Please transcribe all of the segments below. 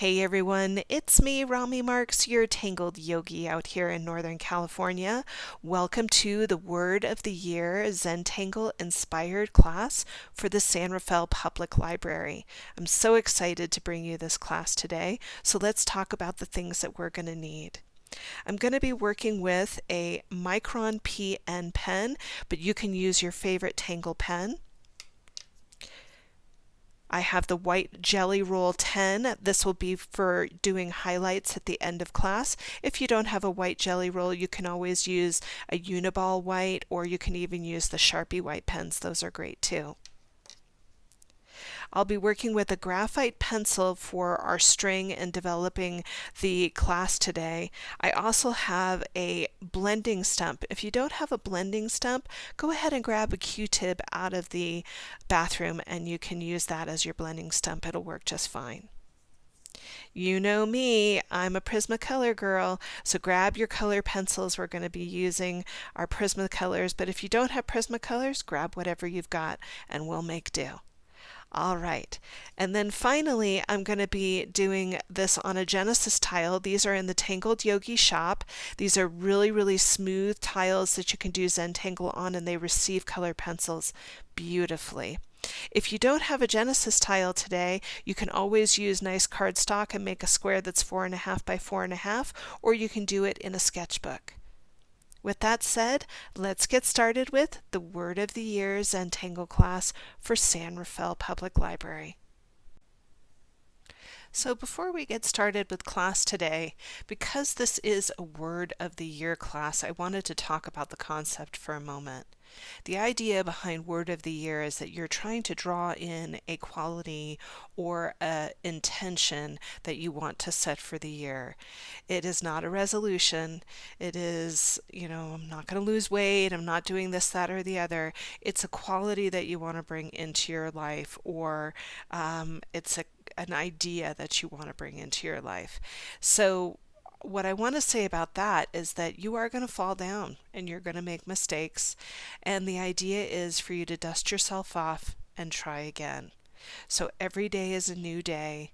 Hey everyone, it's me, Rami Marks, your Tangled Yogi out here in Northern California. Welcome to the Word of the Year Zentangle inspired class for the San Rafael Public Library. I'm so excited to bring you this class today, so let's talk about the things that we're going to need. I'm going to be working with a Micron PN pen, but you can use your favorite Tangle pen. I have the white Jelly Roll 10. This will be for doing highlights at the end of class. If you don't have a white Jelly Roll, you can always use a Uniball white, or you can even use the Sharpie white pens. Those are great too. I'll be working with a graphite pencil for our string and developing the class today. I also have a blending stump. If you don't have a blending stump, go ahead and grab a Q-tip out of the bathroom and you can use that as your blending stump. It'll work just fine. You know me, I'm a Prismacolor girl, so grab your color pencils. We're going to be using our Prismacolors, but if you don't have Prismacolors, grab whatever you've got and we'll make do. All right, and then finally I'm going to be doing this on a Genesis tile. These are in the Tangled Yogi shop. These are really smooth tiles that you can do Zentangle on, and they receive color pencils beautifully. If you don't have a Genesis tile today, you can always use nice cardstock and make a square that's 4.5 by 4.5, or you can do it in a sketchbook. With that said, let's get started with the Word of the Year Zentangle class for San Rafael Public Library. So before we get started with class today, because this is a Word of the Year class, I wanted to talk about the concept for a moment. The idea behind Word of the Year is that you're trying to draw in a quality or an intention that you want to set for the year. It is not a resolution. It is, I'm not going to lose weight, I'm not doing this, that, or the other. It's a quality that you want to bring into your life, or it's an idea that you want to bring into your life. So what I want to say about that is that you are going to fall down and you're going to make mistakes, and the idea is for you to dust yourself off and try again. So every day is a new day,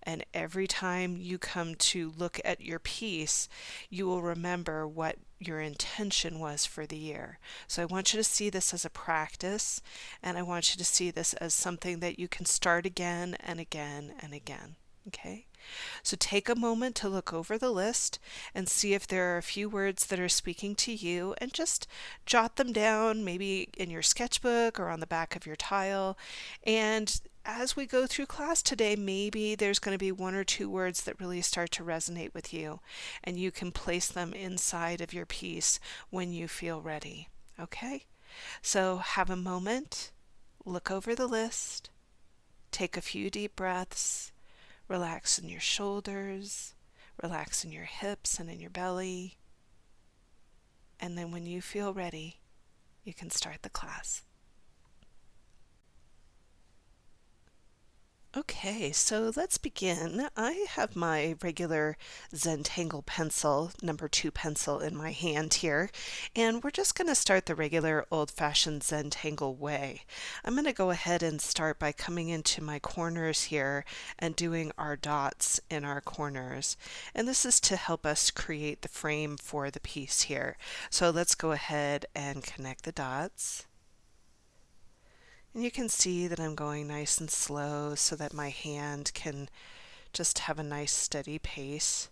and every time you come to look at your piece, you will remember what your intention was for the year. So I want you to see this as a practice, and I want you to see this as something that you can start again and again and again. Okay? So take a moment to look over the list and see if there are a few words that are speaking to you, and just jot them down, maybe in your sketchbook or on the back of your tile. And as we go through class today, maybe there's going to be one or two words that really start to resonate with you, and you can place them inside of your piece when you feel ready. Okay? So have a moment, look over the list, take a few deep breaths. Relax in your shoulders, relax in your hips and in your belly. And then when you feel ready, you can start the class. Okay, so let's begin. I have my regular Zentangle pencil, number 2 pencil in my hand here, and we're just going to start the regular old-fashioned Zentangle way. I'm going to go ahead and start by coming into my corners here and doing our dots in our corners. And this is to help us create the frame for the piece here. So let's go ahead and connect the dots. And you can see that I'm going nice and slow so that my hand can just have a nice steady pace.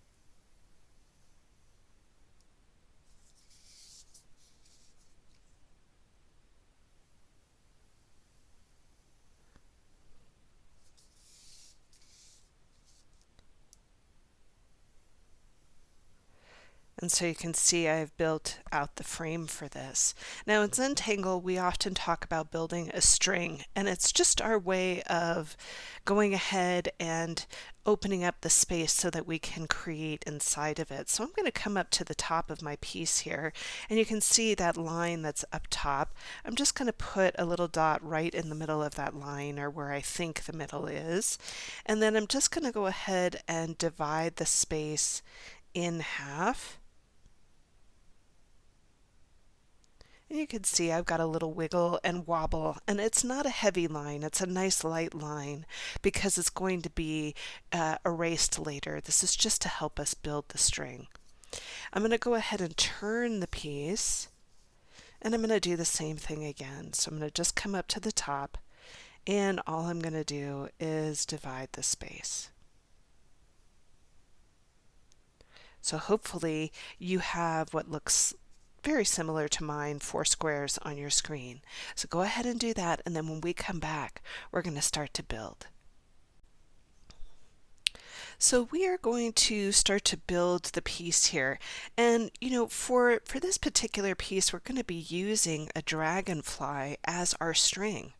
And so you can see I've built out the frame for this. Now in Zentangle, we often talk about building a string, and it's just our way of going ahead and opening up the space so that we can create inside of it. So I'm going to come up to the top of my piece here, and you can see that line that's up top. I'm just going to put a little dot right in the middle of that line, or where I think the middle is. And then I'm just going to go ahead and divide the space in half. And you can see I've got a little wiggle and wobble, and it's not a heavy line, it's a nice light line because it's going to be erased later. This is just to help us build the string. I'm going to go ahead and turn the piece, and I'm going to do the same thing again. So I'm going to just come up to the top, and all I'm going to do is divide the space. So hopefully you have what looks very similar to mine, 4 squares on your screen. So go ahead and do that, and then when we come back, we're going to start to build. So we are going to start to build the piece here. And for this particular piece, we're going to be using a dragonfly as our string.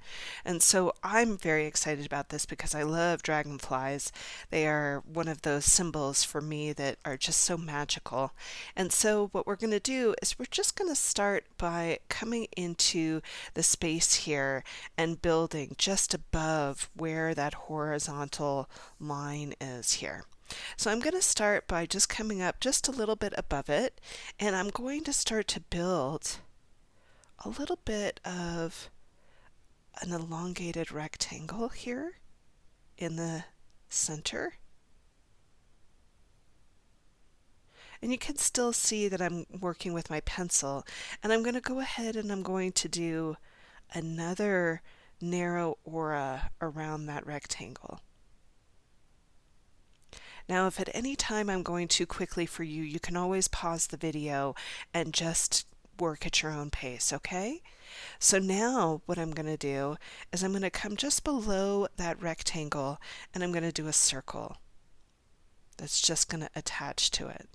And so I'm very excited about this because I love dragonflies. They are one of those symbols for me that are just so magical. And so what we're going to do is we're just going to start by coming into the space here and building just above where that horizontal line is here. So I'm going to start by just coming up just a little bit above it, and I'm going to start to build a little bit of an elongated rectangle here in the center. And you can still see that I'm working with my pencil, and I'm going to go ahead and I'm going to do another narrow aura around that rectangle. Now, if at any time I'm going too quickly for you, you can always pause the video and just work at your own pace, okay? So now what I'm going to do is I'm going to come just below that rectangle and I'm going to do a circle that's just going to attach to it.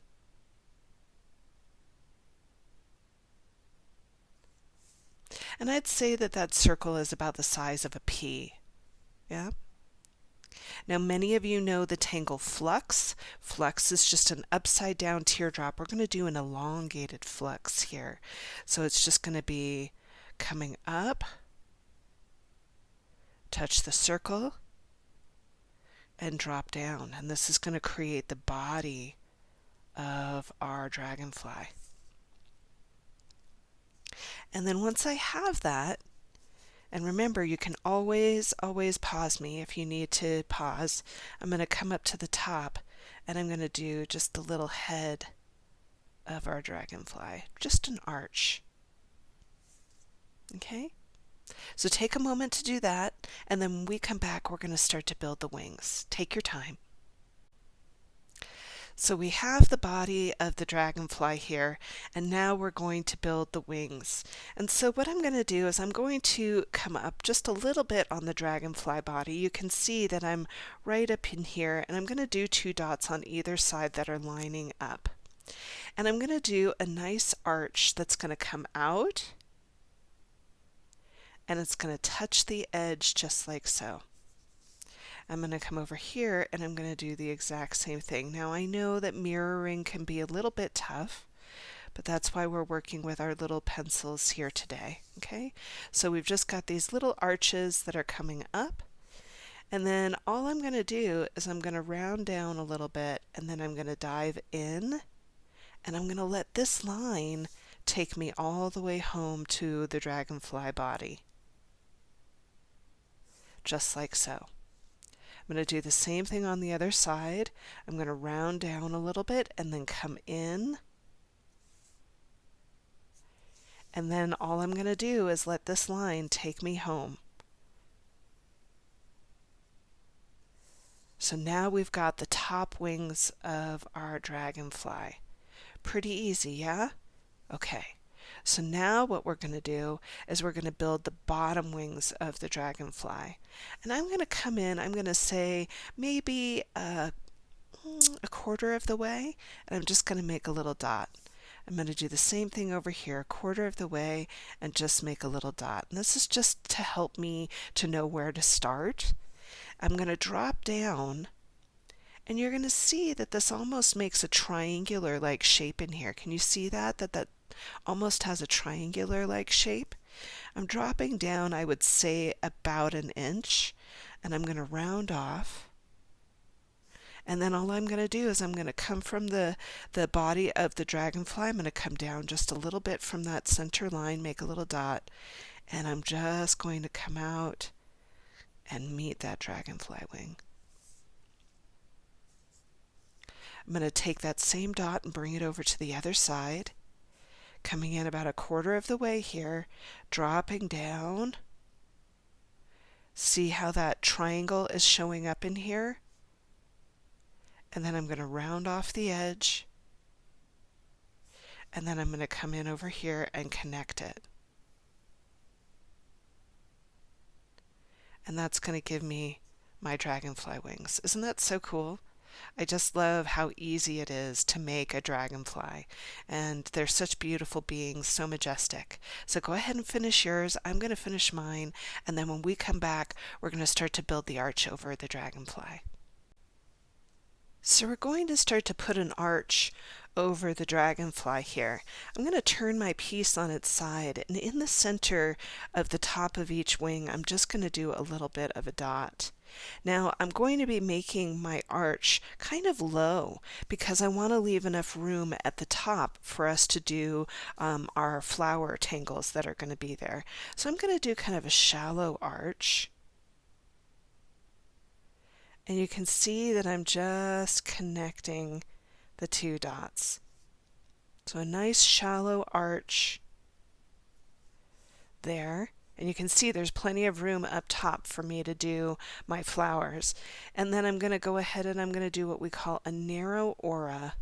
And I'd say that that circle is about the size of a pea. Yeah? Now, many of you know the Tangle flux. Flux is just an upside down teardrop. We're going to do an elongated flux here. So it's just going to be coming up, touch the circle, and drop down. And this is going to create the body of our dragonfly. And then once I have that, and remember, you can always pause me if you need to pause. I'm going to come up to the top and I'm going to do just the little head of our dragonfly, just an arch. Okay? So take a moment to do that, and then when we come back, we're going to start to build the wings. Take your time. So we have the body of the dragonfly here, and now we're going to build the wings. And so what I'm going to do is I'm going to come up just a little bit on the dragonfly body. You can see that I'm right up in here, and I'm going to do 2 dots on either side that are lining up. And I'm going to do a nice arch that's going to come out, and it's going to touch the edge just like so. I'm going to come over here and I'm going to do the exact same thing. Now I know that mirroring can be a little bit tough, but that's why we're working with our little pencils here today. Okay, so we've just got these little arches that are coming up, and then all I'm going to do is I'm going to round down a little bit, and then I'm going to dive in, and I'm going to let this line take me all the way home to the dragonfly body, just like so. I'm going to do the same thing on the other side. I'm going to round down a little bit and then come in. And then all I'm going to do is let this line take me home. So now we've got the top wings of our dragonfly. Pretty easy, yeah? Okay. So now what we're going to do is we're going to build the bottom wings of the dragonfly. And I'm going to come in, I'm going to say maybe a quarter of the way, and I'm just going to make a little dot. I'm going to do the same thing over here, a quarter of the way, and just make a little dot. And this is just to help me to know where to start. I'm going to drop down, and you're going to see that this almost makes a triangular like shape in here. Can you see that? That almost has a triangular like shape. I'm dropping down, I would say about 1 inch, and I'm going to round off, And then all I'm going to do is I'm going to come from the body of the dragonfly. I'm going to come down just a little bit from that center line, make a little dot, and I'm just going to come out and meet that dragonfly wing. I'm going to take that same dot and bring it over to the other side, coming in about a quarter of the way here, dropping down. See how that triangle is showing up in here? And then I'm going to round off the edge, and then I'm going to come in over here and connect it. And that's going to give me my dragonfly wings. Isn't that so cool? I just love how easy it is to make a dragonfly, and they're such beautiful beings, so majestic. So go ahead and finish yours. I'm going to finish mine, and then when we come back, we're going to start to build the arch over the dragonfly. So we're going to start to put an arch over the dragonfly here. I'm going to turn my piece on its side, and in the center of the top of each wing, I'm just going to do a little bit of a dot. Now I'm going to be making my arch kind of low because I want to leave enough room at the top for us to do our flower tangles that are going to be there. So I'm going to do kind of a shallow arch. And you can see that I'm just connecting the two dots. So a nice shallow arch there. And you can see there's plenty of room up top for me to do my flowers. And then I'm going to go ahead and I'm going to do what we call a narrow aura.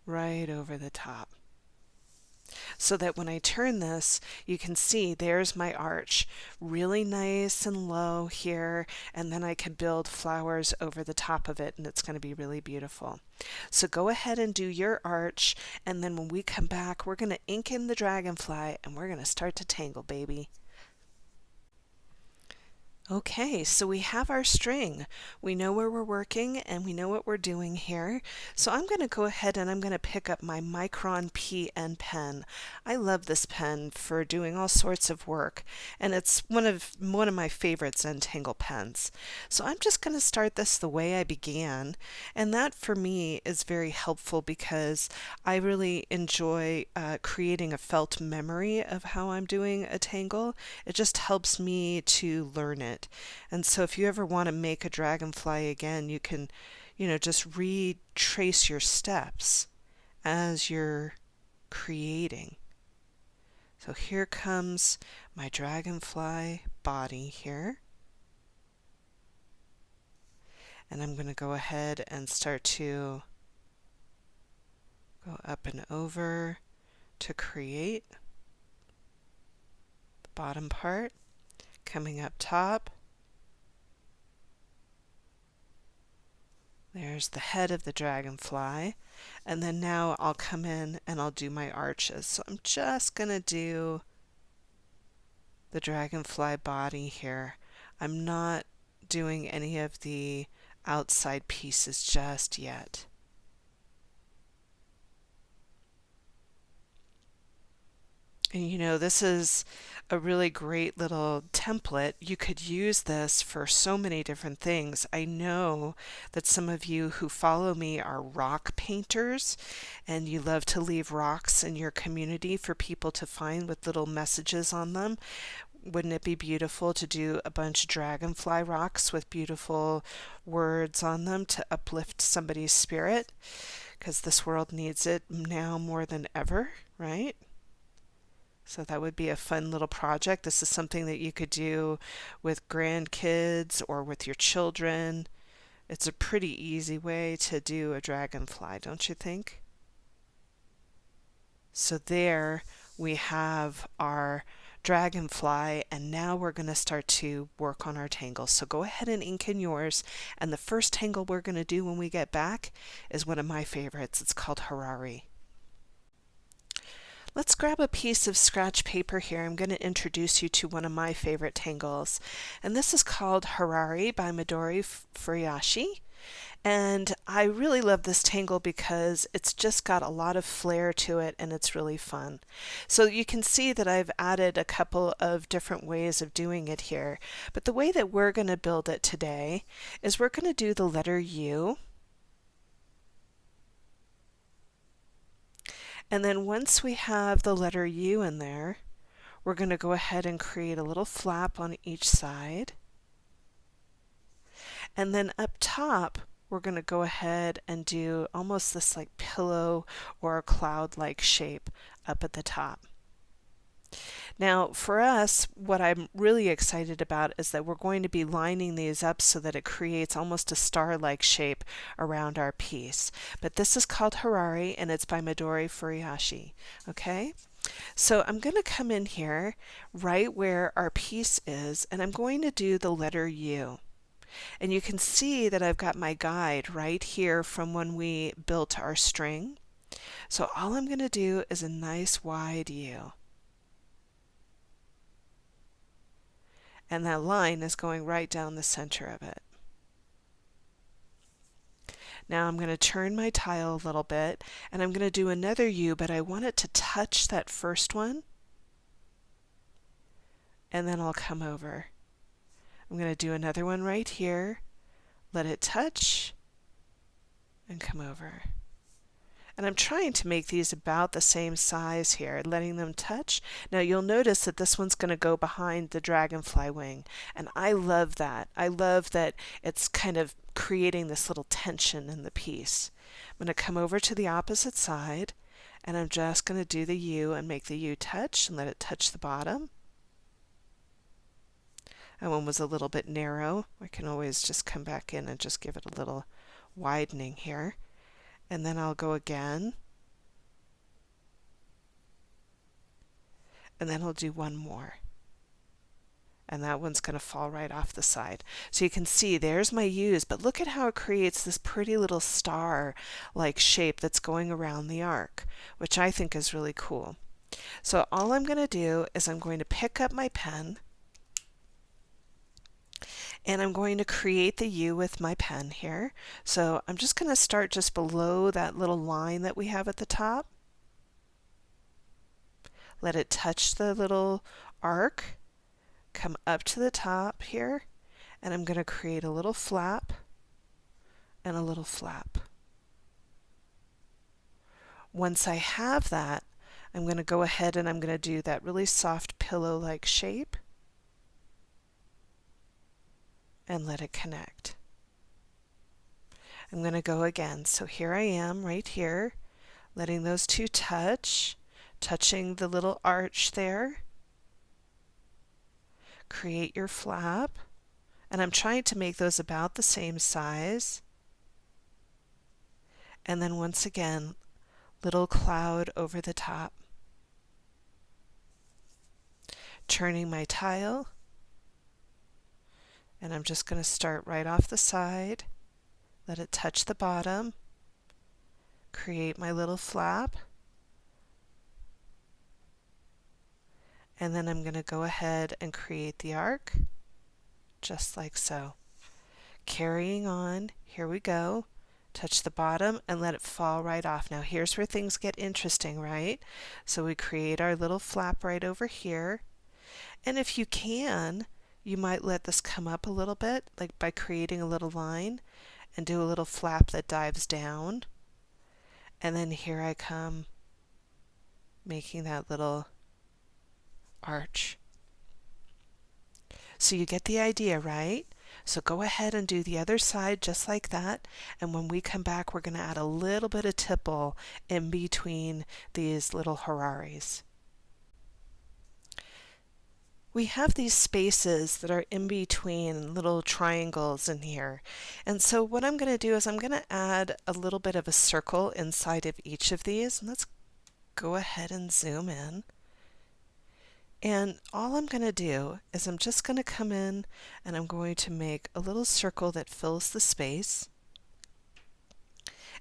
Right over the top. So that when I turn this, you can see there's my arch, really nice and low here, and then I can build flowers over the top of it, and it's going to be really beautiful. So go ahead and do your arch, and then when we come back, we're going to ink in the dragonfly, and we're going to start to tangle, baby. Okay, so we have our string. We know where we're working and we know what we're doing here. So I'm going to go ahead and I'm going to pick up my Micron PN pen. I love this pen for doing all sorts of work, and it's one of my favorites in Tangle pens. So I'm just going to start this the way I began, and that for me is very helpful because I really enjoy creating a felt memory of how I'm doing a tangle. It just helps me to learn it. And so if you ever want to make a dragonfly again, you can, just retrace your steps as you're creating. So here comes my dragonfly body here. And I'm going to go ahead and start to go up and over to create the bottom part. Coming up top, there's the head of the dragonfly, and then now I'll come in and I'll do my arches. So I'm just going to do the dragonfly body here. I'm not doing any of the outside pieces just yet. And this is a really great little template. You could use this for so many different things. I know that some of you who follow me are rock painters, and you love to leave rocks in your community for people to find with little messages on them. Wouldn't it be beautiful to do a bunch of dragonfly rocks with beautiful words on them to uplift somebody's spirit? Because this world needs it now more than ever, right? So that would be a fun little project. This is something that you could do with grandkids or with your children. It's a pretty easy way to do a dragonfly, don't you think? So there we have our dragonfly, and now we're going to start to work on our tangles. So go ahead and ink in yours, and the first tangle we're going to do when we get back is one of my favorites. It's called Harari. Let's grab a piece of scratch paper here. I'm going to introduce you to one of my favorite tangles, and this is called Harari by Midori Furuyashi. And I really love this Tangle because it's just got a lot of flair to it and it's really fun. So you can see that I've added a couple of different ways of doing it here. But the way that we're going to build it today is we're going to do the letter U. And then once we have the letter U in there, we're going to go ahead and create a little flap on each side. And then up top, we're going to go ahead and do almost this like pillow or a cloud-like shape up at the top. Now for us, what I'm really excited about is that we're going to be lining these up so that it creates almost a star-like shape around our piece. But this is called Harari and it's by Midori Furuhashi. Okay? So I'm going to come in here right where our piece is and I'm going to do the letter U. And you can see that I've got my guide right here from when we built our string. So all I'm going to do is a nice wide U. And that line is going right down the center of it. Now I'm going to turn my tile a little bit and I'm going to do another U, but I want it to touch that first one. And then I'll come over. I'm going to do another one right here, let it touch, and come over. And I'm trying to make these about the same size here, letting them touch. Now you'll notice that this one's going to go behind the dragonfly wing, and I love that. I love that it's kind of creating this little tension in the piece. I'm going to come over to the opposite side, and I'm just going to do the U and make the U touch and let it touch the bottom. That one was a little bit narrow. I can always just come back in and just give it a little widening here. And then I'll go again. And then I'll do one more. And that one's going to fall right off the side. So you can see there's my U's, but look at how it creates this pretty little star-like shape that's going around the arc, which I think is really cool. So all I'm going to do is I'm going to pick up my pen and I'm going to create the U with my pen here. So I'm just going to start just below that little line that we have at the top. Let it touch the little arc, come up to the top here, and I'm going to create a little flap and a little flap. Once I have that, I'm going to go ahead and I'm going to do that really soft pillow-like shape and let it connect. I'm going to go again. So here I am right here, letting those two touch, touching the little arch there. Create your flap, and I'm trying to make those about the same size. And then once again, little cloud over the top. Turning my tile, and I'm just going to start right off the side, let it touch the bottom, create my little flap, and then I'm going to go ahead and create the arc, just like so. Carrying on, here we go, touch the bottom and let it fall right off. Now here's where things get interesting, right? So we create our little flap right over here, and if you can, you might let this come up a little bit, like by creating a little line, and do a little flap that dives down. And then here I come, making that little arch. So you get the idea, right? So go ahead and do the other side just like that. And when we come back, we're going to add a little bit of tipple in between these little Hararis. We have these spaces that are in between little triangles in here. And so what I'm going to do is I'm going to add a little bit of a circle inside of each of these. And let's go ahead and zoom in. And all I'm going to do is I'm just going to come in and I'm going to make a little circle that fills the space.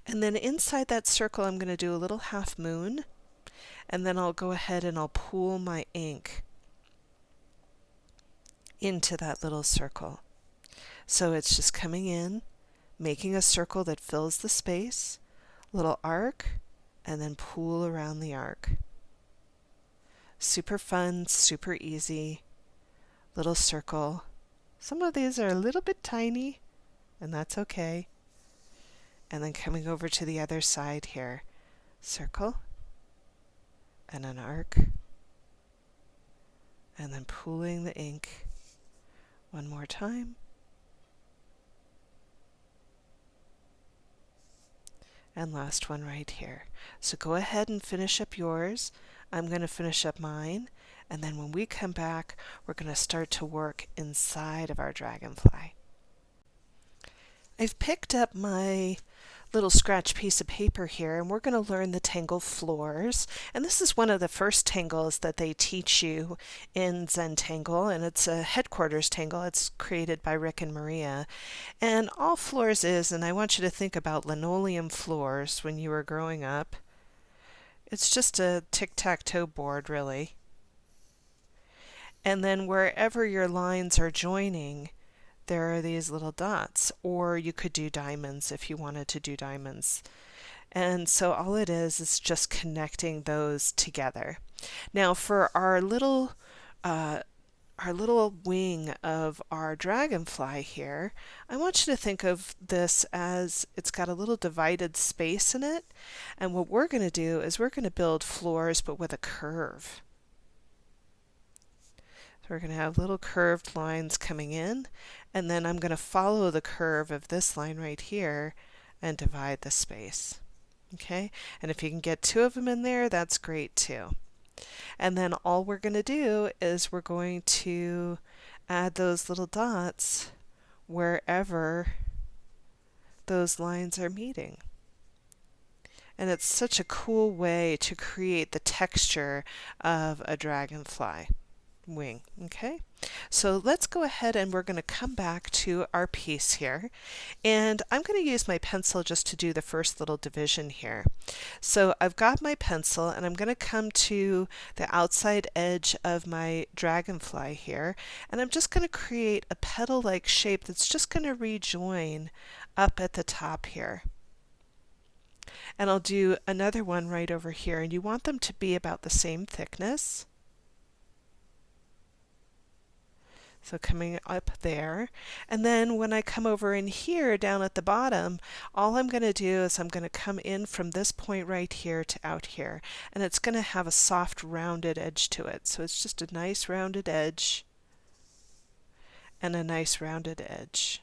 And then inside that circle I'm going to do a little half moon. And then I'll go ahead and I'll pool my ink into that little circle. So it's just coming in, making a circle that fills the space, little arc, and then pull around the arc. Super fun, super easy, little circle. Some of these are a little bit tiny, and that's okay. And then coming over to the other side here, circle, and an arc, and then pooling the ink one more time. And last one right here. So go ahead and finish up yours. I'm going to finish up mine, and then when we come back, we're going to start to work inside of our dragonfly. I've picked up my little scratch piece of paper here, and we're going to learn the Tangle floors. And this is one of the first tangles that they teach you in Zen Tangle, and it's a headquarters tangle. It's created by Rick and Maria. And all floors is, and I want you to think about linoleum floors when you were growing up. It's just a tic-tac-toe board, really. And then wherever your lines are joining, there are these little dots, or you could do diamonds if you wanted to do diamonds. And so all it is just connecting those together. Now for our little wing of our dragonfly here, I want you to think of this as it's got a little divided space in it. And what we're going to do is we're going to build floors but with a curve. So we're going to have little curved lines coming in, and then I'm going to follow the curve of this line right here and divide the space. Okay, and if you can get two of them in there, that's great too. And then all we're going to do is we're going to add those little dots wherever those lines are meeting. And it's such a cool way to create the texture of a dragonfly wing. Okay, so let's go ahead and we're going to come back to our piece here, and I'm going to use my pencil just to do the first little division here. So I've got my pencil, and I'm going to come to the outside edge of my dragonfly here, and I'm just going to create a petal-like shape that's just going to rejoin up at the top here. And I'll do another one right over here, and you want them to be about the same thickness. So coming up there, and then when I come over in here down at the bottom, all I'm going to do is I'm going to come in from this point right here to out here, and it's going to have a soft rounded edge to it. So it's just a nice rounded edge and a nice rounded edge.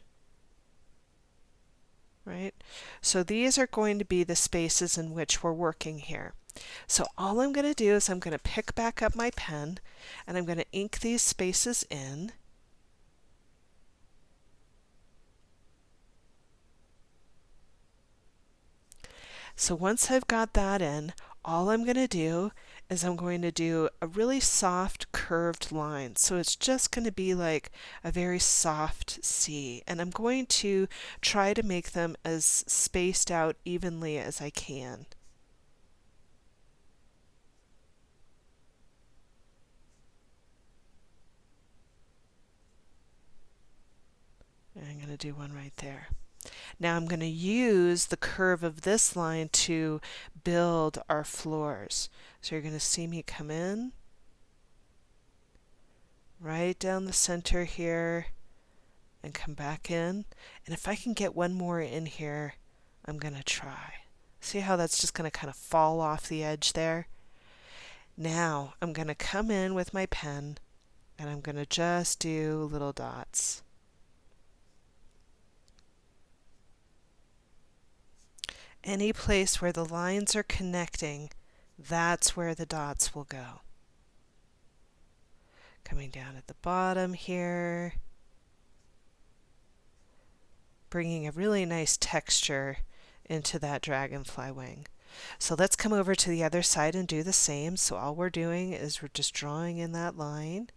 Right? So these are going to be the spaces in which we're working here. So all I'm going to do is I'm going to pick back up my pen, and I'm going to ink these spaces in. So once I've got that in, all I'm going to do is I'm going to do a really soft curved line. So it's just going to be like a very soft C, and I'm going to try to make them as spaced out evenly as I can. And I'm going to do one right there. Now I'm going to use the curve of this line to build our floors. So you're going to see me come in right down the center here and come back in. And if I can get one more in here, I'm going to try. See how that's just going to kind of fall off the edge there? Now I'm going to come in with my pen, and I'm going to just do little dots. Any place where the lines are connecting, that's where the dots will go. Coming down at the bottom here, bringing a really nice texture into that dragonfly wing. So let's come over to the other side and do the same. So all we're doing is we're just drawing in that line.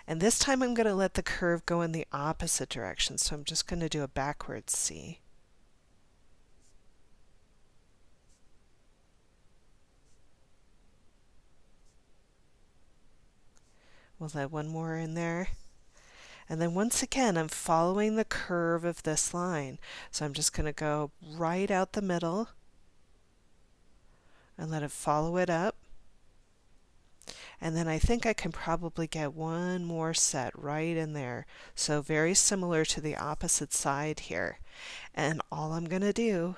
And this time I'm going to let the curve go in the opposite direction. So I'm just going to do a backwards C. We'll let one more in there. And then once again, I'm following the curve of this line. So I'm just going to go right out the middle and let it follow it up. And then I think I can probably get one more set right in there. So very similar to the opposite side here. And all I'm going to do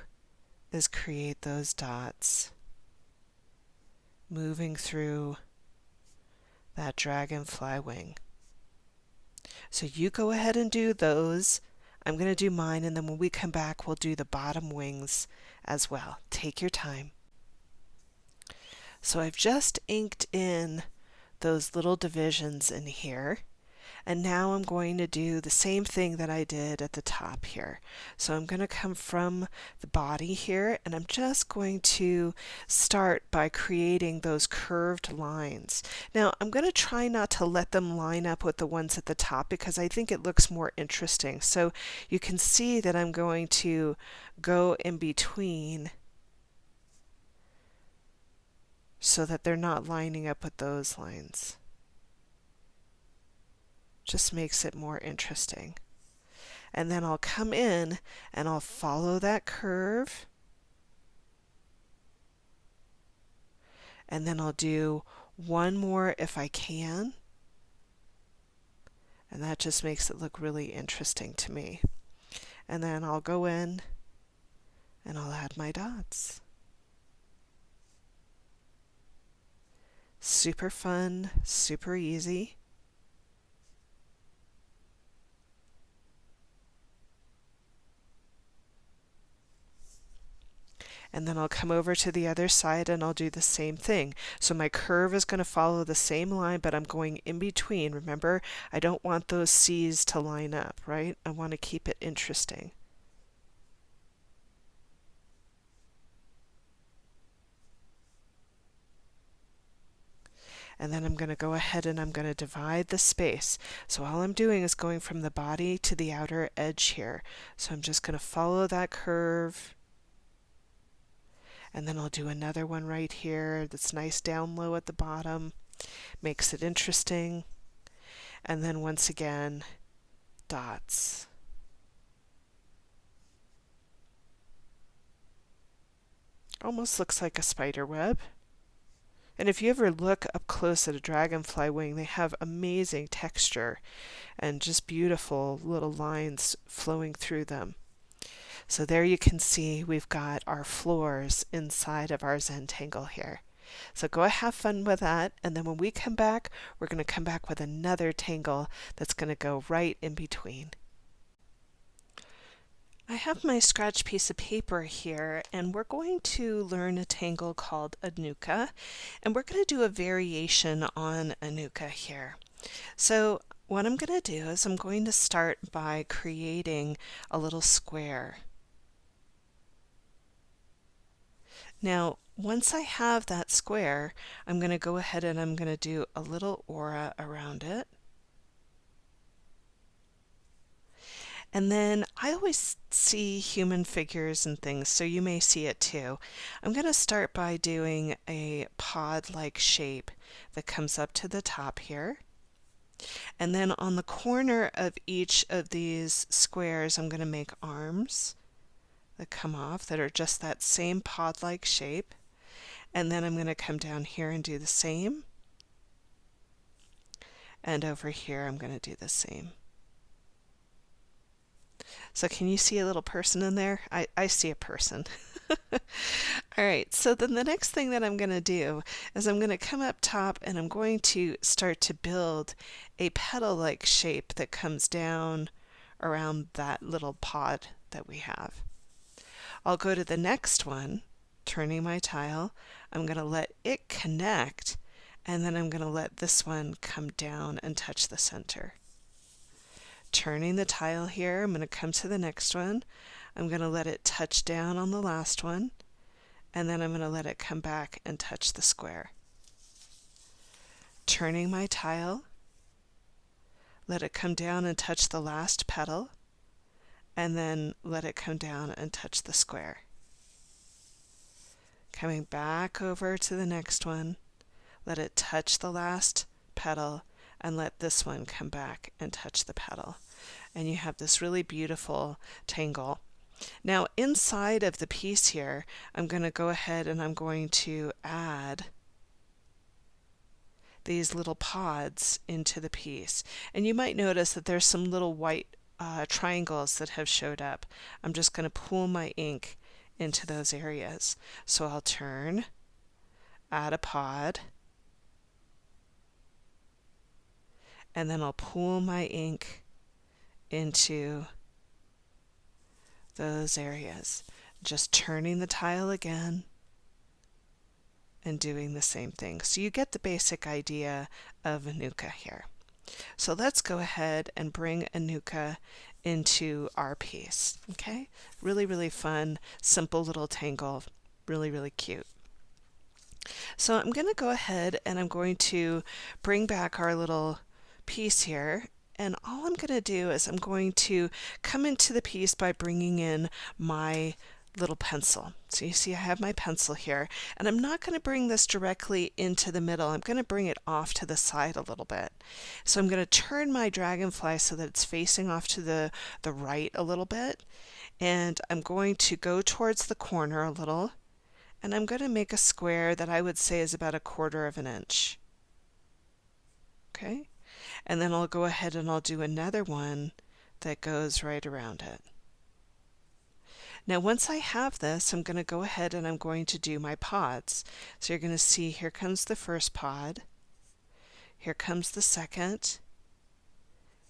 is create those dots, moving through that dragonfly wing. So you go ahead and do those. I'm going to do mine, and then when we come back, we'll do the bottom wings as well. Take your time. So I've just inked in those little divisions in here. And now I'm going to do the same thing that I did at the top here. So I'm going to come from the body here, and I'm just going to start by creating those curved lines. Now I'm going to try not to let them line up with the ones at the top because I think it looks more interesting. So you can see that I'm going to go in between so that they're not lining up with those lines. Just makes it more interesting. And then I'll come in and I'll follow that curve. And then I'll do one more if I can. And that just makes it look really interesting to me. And then I'll go in and I'll add my dots. Super fun, super easy. And then I'll come over to the other side and I'll do the same thing. So my curve is going to follow the same line, but I'm going in between. Remember, I don't want those C's to line up, right? I want to keep it interesting. And then I'm going to go ahead and I'm going to divide the space. So all I'm doing is going from the body to the outer edge here. So I'm just going to follow that curve. And then I'll do another one right here that's nice down low at the bottom. Makes it interesting. And then once again, dots. Almost looks like a spider web. And if you ever look up close at a dragonfly wing, they have amazing texture and just beautiful little lines flowing through them. So there you can see we've got our floors inside of our Zentangle here. So go have fun with that, and then when we come back, we're going to come back with another tangle that's going to go right in between. I have my scratch piece of paper here, and we're going to learn a tangle called Anuka, and we're going to do a variation on Anuka here. So what I'm going to do is I'm going to start by creating a little square. Now, once I have that square, I'm going to go ahead and I'm going to do a little aura around it. And then I always see human figures and things, so you may see it too. I'm going to start by doing a pod-like shape that comes up to the top here. And then on the corner of each of these squares, I'm going to make arms that come off that are just that same pod-like shape. And then I'm going to come down here and do the same. And over here I'm going to do the same. So can you see a little person in there? I see a person. All right, so then the next thing that I'm going to do is I'm going to come up top and I'm going to start to build a petal-like shape that comes down around that little pod that we have. I'll go to the next one, turning my tile. I'm going to let it connect, and then I'm going to let this one come down and touch the center. Turning the tile here, I'm going to come to the next one. I'm going to let it touch down on the last one, and then I'm going to let it come back and touch the square. Turning my tile, let it come down and touch the last petal, and then let it come down and touch the square. Coming back over to the next one, let it touch the last petal, and let this one come back and touch the petal. And you have this really beautiful tangle. Now inside of the piece here, I'm going to go ahead and I'm going to add these little pods into the piece. And you might notice that there's some little white triangles that have showed up. I'm just going to pool my ink into those areas. So I'll turn, add a pod, and then I'll pool my ink into those areas. Just turning the tile again and doing the same thing. So you get the basic idea of Anuka here. So let's go ahead and bring Anuka into our piece. Okay? Really, really fun, simple little tangle. Really, really cute. So I'm going to go ahead and I'm going to bring back our little piece here. And all I'm going to do is I'm going to come into the piece by bringing in my little pencil. So you see I have my pencil here, and I'm not going to bring this directly into the middle. I'm going to bring it off to the side a little bit. So I'm going to turn my dragonfly so that it's facing off to the right a little bit, and I'm going to go towards the corner a little, and I'm going to make a square that I would say is about 1/4 of an inch. Okay? And then I'll go ahead and I'll do another one that goes right around it. Now once I have this, I'm going to go ahead and I'm going to do my pods. So you're going to see here comes the first pod, here comes the second.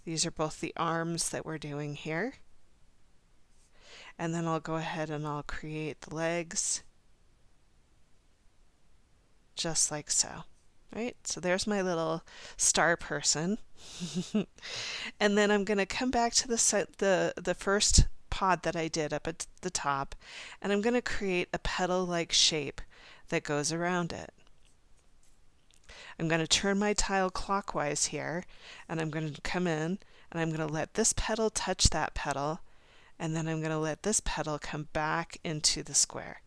These are both the arms that we're doing here. And then I'll go ahead and I'll create the legs just like so. Right? So there's my little star person. And then I'm going to come back to the first pod that I did up at the top, and I'm going to create a petal-like shape that goes around it. I'm going to turn my tile clockwise here, and I'm going to come in, and I'm going to let this petal touch that petal, and then I'm going to let this petal come back into the square.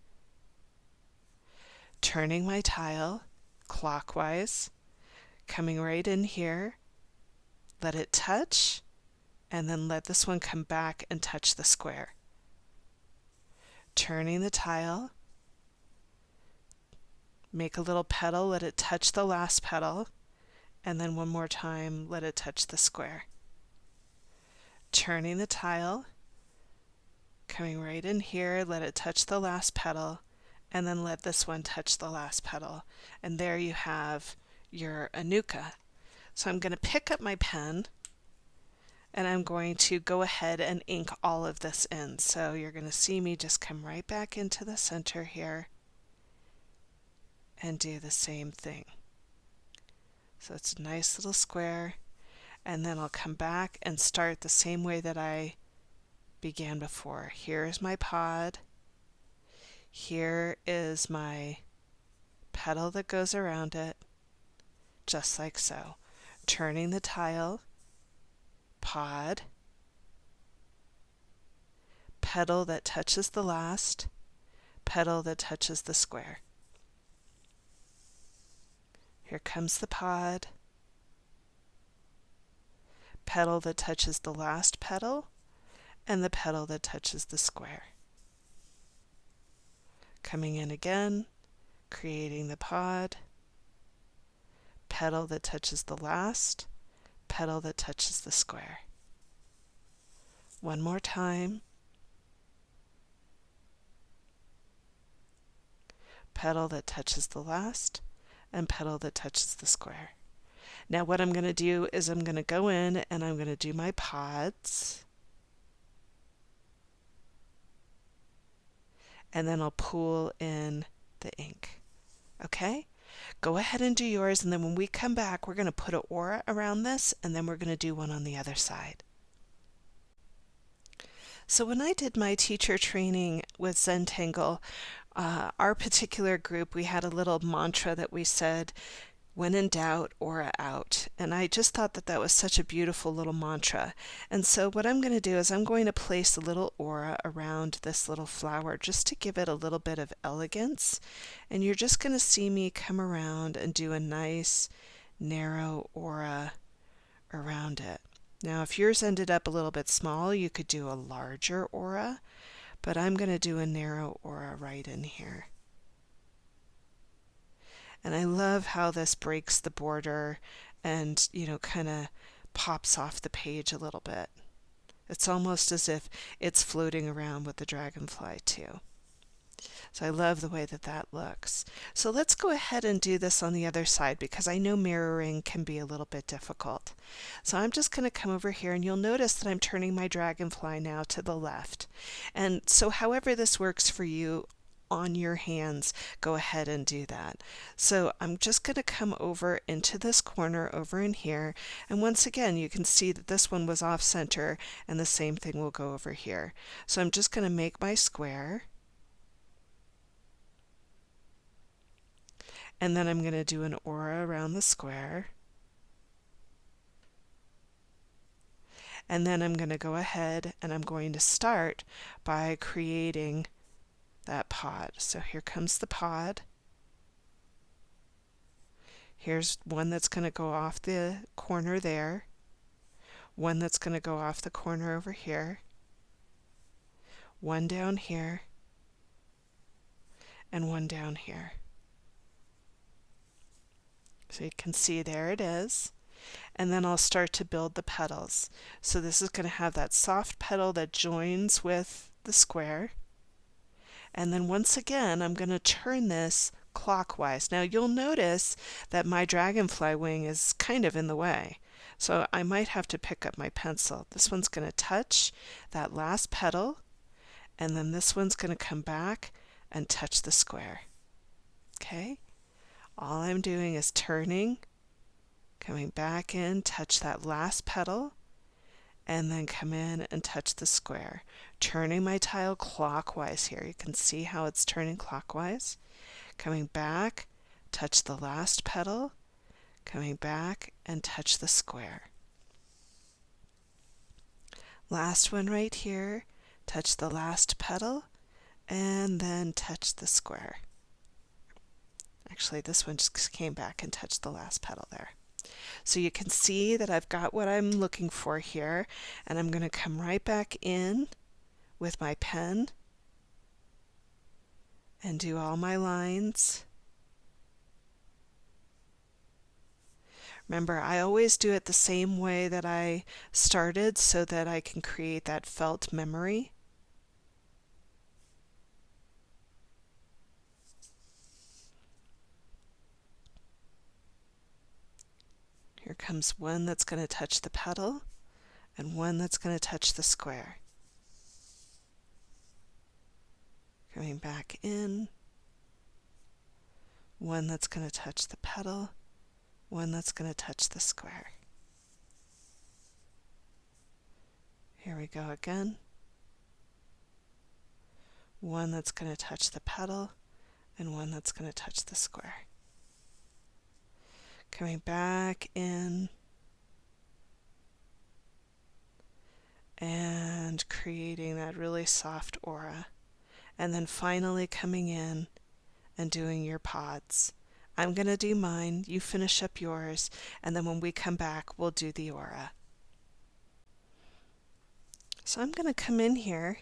Turning my tile clockwise, coming right in here, let it touch, and then let this one come back and touch the square. Turning the tile, make a little petal, let it touch the last petal, and then one more time, let it touch the square. Turning the tile, coming right in here, let it touch the last petal, and then let this one touch the last petal. And there you have your Anuka. So I'm going to pick up my pen, and I'm going to go ahead and ink all of this in. So you're going to see me just come right back into the center here and do the same thing. So it's a nice little square, and then I'll come back and start the same way that I began before. Here's my pod. Here is my petal that goes around it, just like so. Turning the tile, pod, petal that touches the last, petal that touches the square. Here comes the pod, petal that touches the last petal, and the petal that touches the square. Coming in again, creating the pod, petal that touches the last, petal that touches the square. One more time. Petal that touches the last, and petal that touches the square. Now what I'm going to do is I'm going to go in and I'm going to do my pods. And then I'll pool in the ink. Okay? Go ahead and do yours, and then when we come back, we're going to put an aura around this, and then we're going to do one on the other side. So when I did my teacher training with Zen Tangle, our particular group, we had a little mantra that we said, when in doubt, aura out. And I just thought that that was such a beautiful little mantra. And so what I'm going to do is I'm going to place a little aura around this little flower just to give it a little bit of elegance. And you're just going to see me come around and do a nice narrow aura around it. Now, if yours ended up a little bit small, you could do a larger aura, but I'm going to do a narrow aura right in here. And I love how this breaks the border and, kind of pops off the page a little bit. It's almost as if it's floating around with the dragonfly too. So I love the way that that looks. So let's go ahead and do this on the other side because I know mirroring can be a little bit difficult. So I'm just going to come over here and you'll notice that I'm turning my dragonfly now to the left. And so however this works for you on your hands, go ahead and do that. So I'm just going to come over into this corner over in here, and once again you can see that this one was off center and the same thing will go over here. So I'm just going to make my square, and then I'm going to do an aura around the square, and then I'm going to go ahead and I'm going to start by creating that pod. So here comes the pod. Here's one that's going to go off the corner there, one that's going to go off the corner over here, one down here, and one down here. So you can see there it is. And then I'll start to build the petals. So this is going to have that soft petal that joins with the square. And then once again, I'm going to turn this clockwise. Now you'll notice that my dragonfly wing is kind of in the way. So I might have to pick up my pencil. This one's going to touch that last petal, and then this one's going to come back and touch the square. Okay? All I'm doing is turning, coming back in, touch that last petal, and then come in and touch the square. Turning my tile clockwise here. You can see how it's turning clockwise. Coming back, touch the last petal, coming back and touch the square. Last one right here, touch the last petal, and then touch the square. Actually, this one just came back and touched the last petal there. So you can see that I've got what I'm looking for here, and I'm going to come right back in with my pen and do all my lines. Remember, I always do it the same way that I started so that I can create that felt memory. Here comes one that's going to touch the petal and one that's going to touch the square. Coming back in, one that's going to touch the petal, one that's going to touch the square. Here we go again. One that's going to touch the petal and one that's going to touch the square. Coming back in and creating that really soft aura. And then finally coming in and doing your pods. I'm going to do mine, you finish up yours, and then when we come back, we'll do the aura. So I'm going to come in here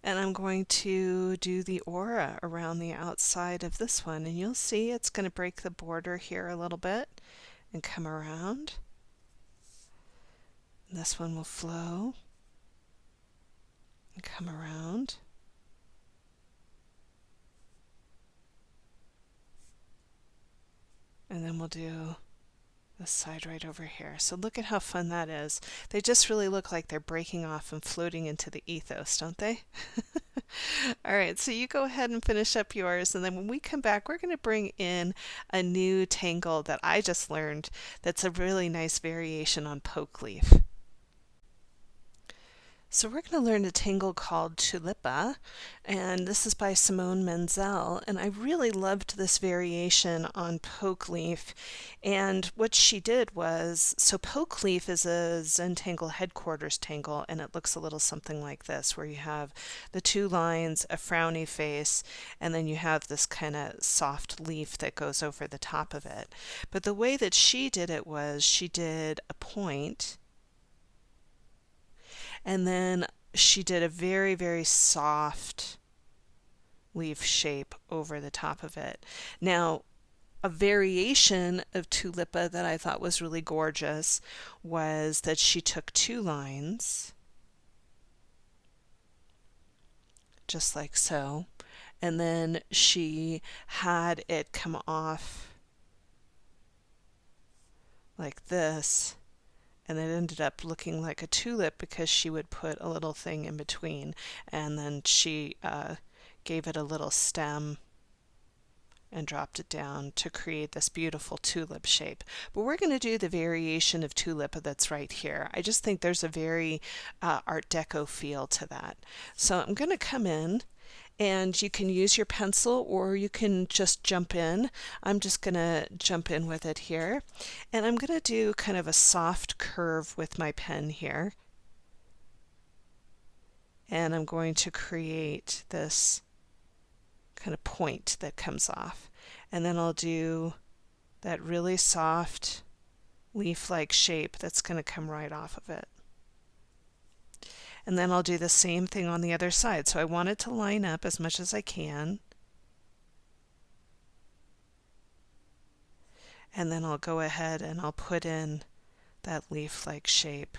and I'm going to do the aura around the outside of this one, and you'll see it's going to break the border here a little bit and come around. And this one will flow and come around. And then we'll do this side right over here. So look at how fun that is. They just really look like they're breaking off and floating into the ethos, don't they? All right, so you go ahead and finish up yours, and then when we come back, we're going to bring in a new tangle that I just learned that's a really nice variation on poke leaf. So we're going to learn a tangle called Tulipa, and this is by Simone Menzel, and I really loved this variation on poke leaf. And what she did was, so poke leaf is a Zentangle headquarters tangle, and it looks a little something like this, where you have the two lines, a frowny face, and then you have this kind of soft leaf that goes over the top of it. But the way that she did it was she did a point, and then she did a very, very soft leaf shape over the top of it. Now, a variation of Tulipa that I thought was really gorgeous was that she took two lines, just like so, and then she had it come off like this, and it ended up looking like a tulip because she would put a little thing in between, and then she gave it a little stem and dropped it down to create this beautiful tulip shape. But we're going to do the variation of tulip that's right here. I just think there's a very Art Deco feel to that. So I'm going to come in, and you can use your pencil or you can just jump in. I'm just going to jump in with it here, and I'm going to do kind of a soft curve with my pen here, and I'm going to create this kind of point that comes off, and then I'll do that really soft leaf-like shape that's going to come right off of it. And then I'll do the same thing on the other side. So I want it to line up as much as I can. And then I'll go ahead and I'll put in that leaf-like shape.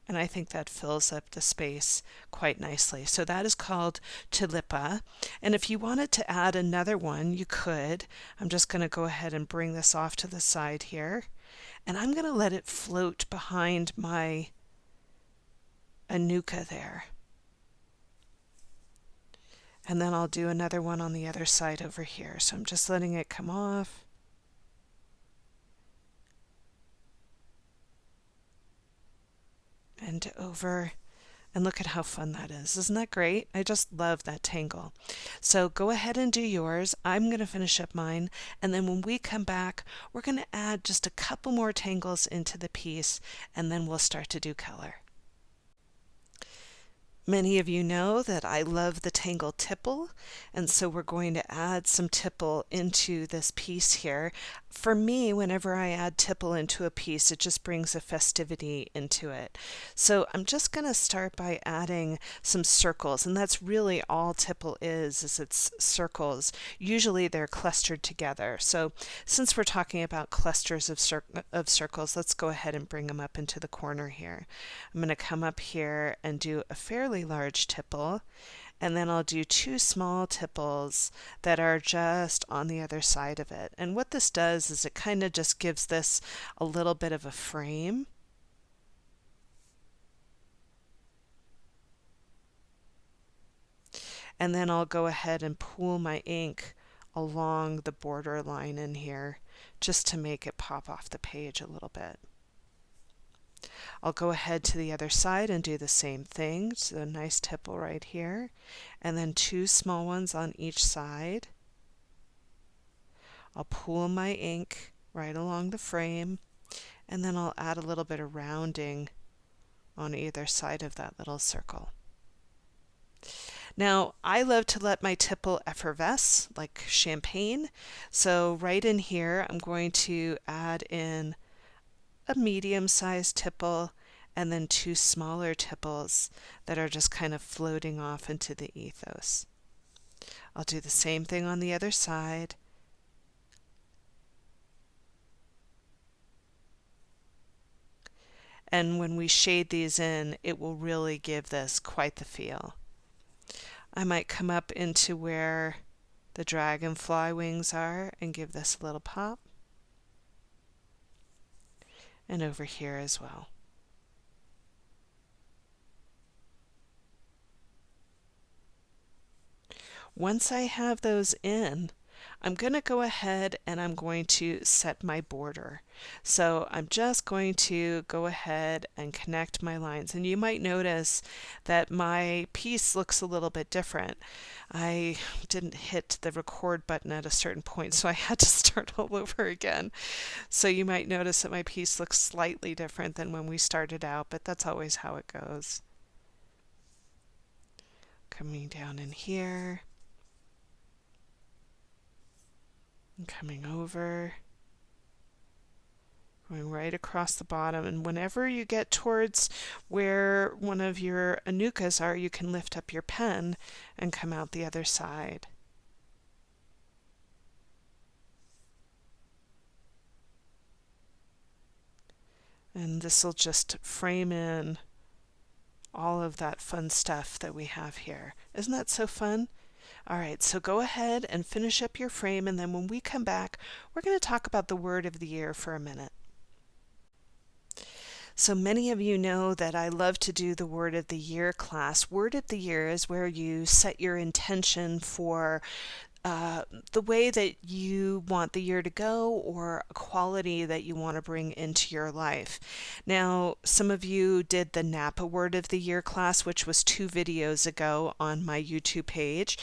And I think that fills up the space quite nicely. So that is called Tulipa. And if you wanted to add another one, you could. I'm just going to go ahead and bring this off to the side here. And I'm going to let it float behind my Anuka there. And then I'll do another one on the other side over here. So I'm just letting it come off. And over. And look at how fun that is. Isn't that great? I just love that tangle. So go ahead and do yours. I'm going to finish up mine. And then when we come back, we're going to add just a couple more tangles into the piece, and then we'll start to do color. Many of you know that I love the Tangle tipple, and so we're going to add some tipple into this piece here. For me, whenever I add tipple into a piece, it just brings a festivity into it. So I'm just going to start by adding some circles, and that's really all tipple is it's circles. Usually they're clustered together. So since we're talking about clusters of circles, let's go ahead and bring them up into the corner here. I'm going to come up here and do a fairly large tipple, and then I'll do two small tipples that are just on the other side of it. And what this does is it kind of just gives this a little bit of a frame. And then I'll go ahead and pool my ink along the border line in here just to make it pop off the page a little bit. I'll go ahead to the other side and do the same thing. So a nice tipple right here, and then two small ones on each side. I'll pool my ink right along the frame, and then I'll add a little bit of rounding on either side of that little circle. Now, I love to let my tipple effervesce like champagne. So right in here, I'm going to add in a medium-sized tipple and then two smaller tipples that are just kind of floating off into the ethos. I'll do the same thing on the other side. And when we shade these in, it will really give this quite the feel. I might come up into where the dragonfly wings are and give this a little pop. And over here as well. Once I have those in, I'm going to go ahead and I'm going to set my border. So I'm just going to go ahead and connect my lines. And you might notice that my piece looks a little bit different. I didn't hit the record button at a certain point, so I had to start all over again. So you might notice that my piece looks slightly different than when we started out, but that's always how it goes. Coming down in here. And coming over, going right across the bottom, and whenever you get towards where one of your anukas are, you can lift up your pen and come out the other side. And this will just frame in all of that fun stuff that we have here. Isn't that so fun? All right, so go ahead and finish up your frame, and then when we come back, we're going to talk about the word of the year for a minute. So many of you know that I love to do the Word of the Year class. Word of the Year is where you set your intention for the way that you want the year to go, or a quality that you want to bring into your life. Now, some of you did the Napa Word of the Year class, which was 2 videos ago on my YouTube page.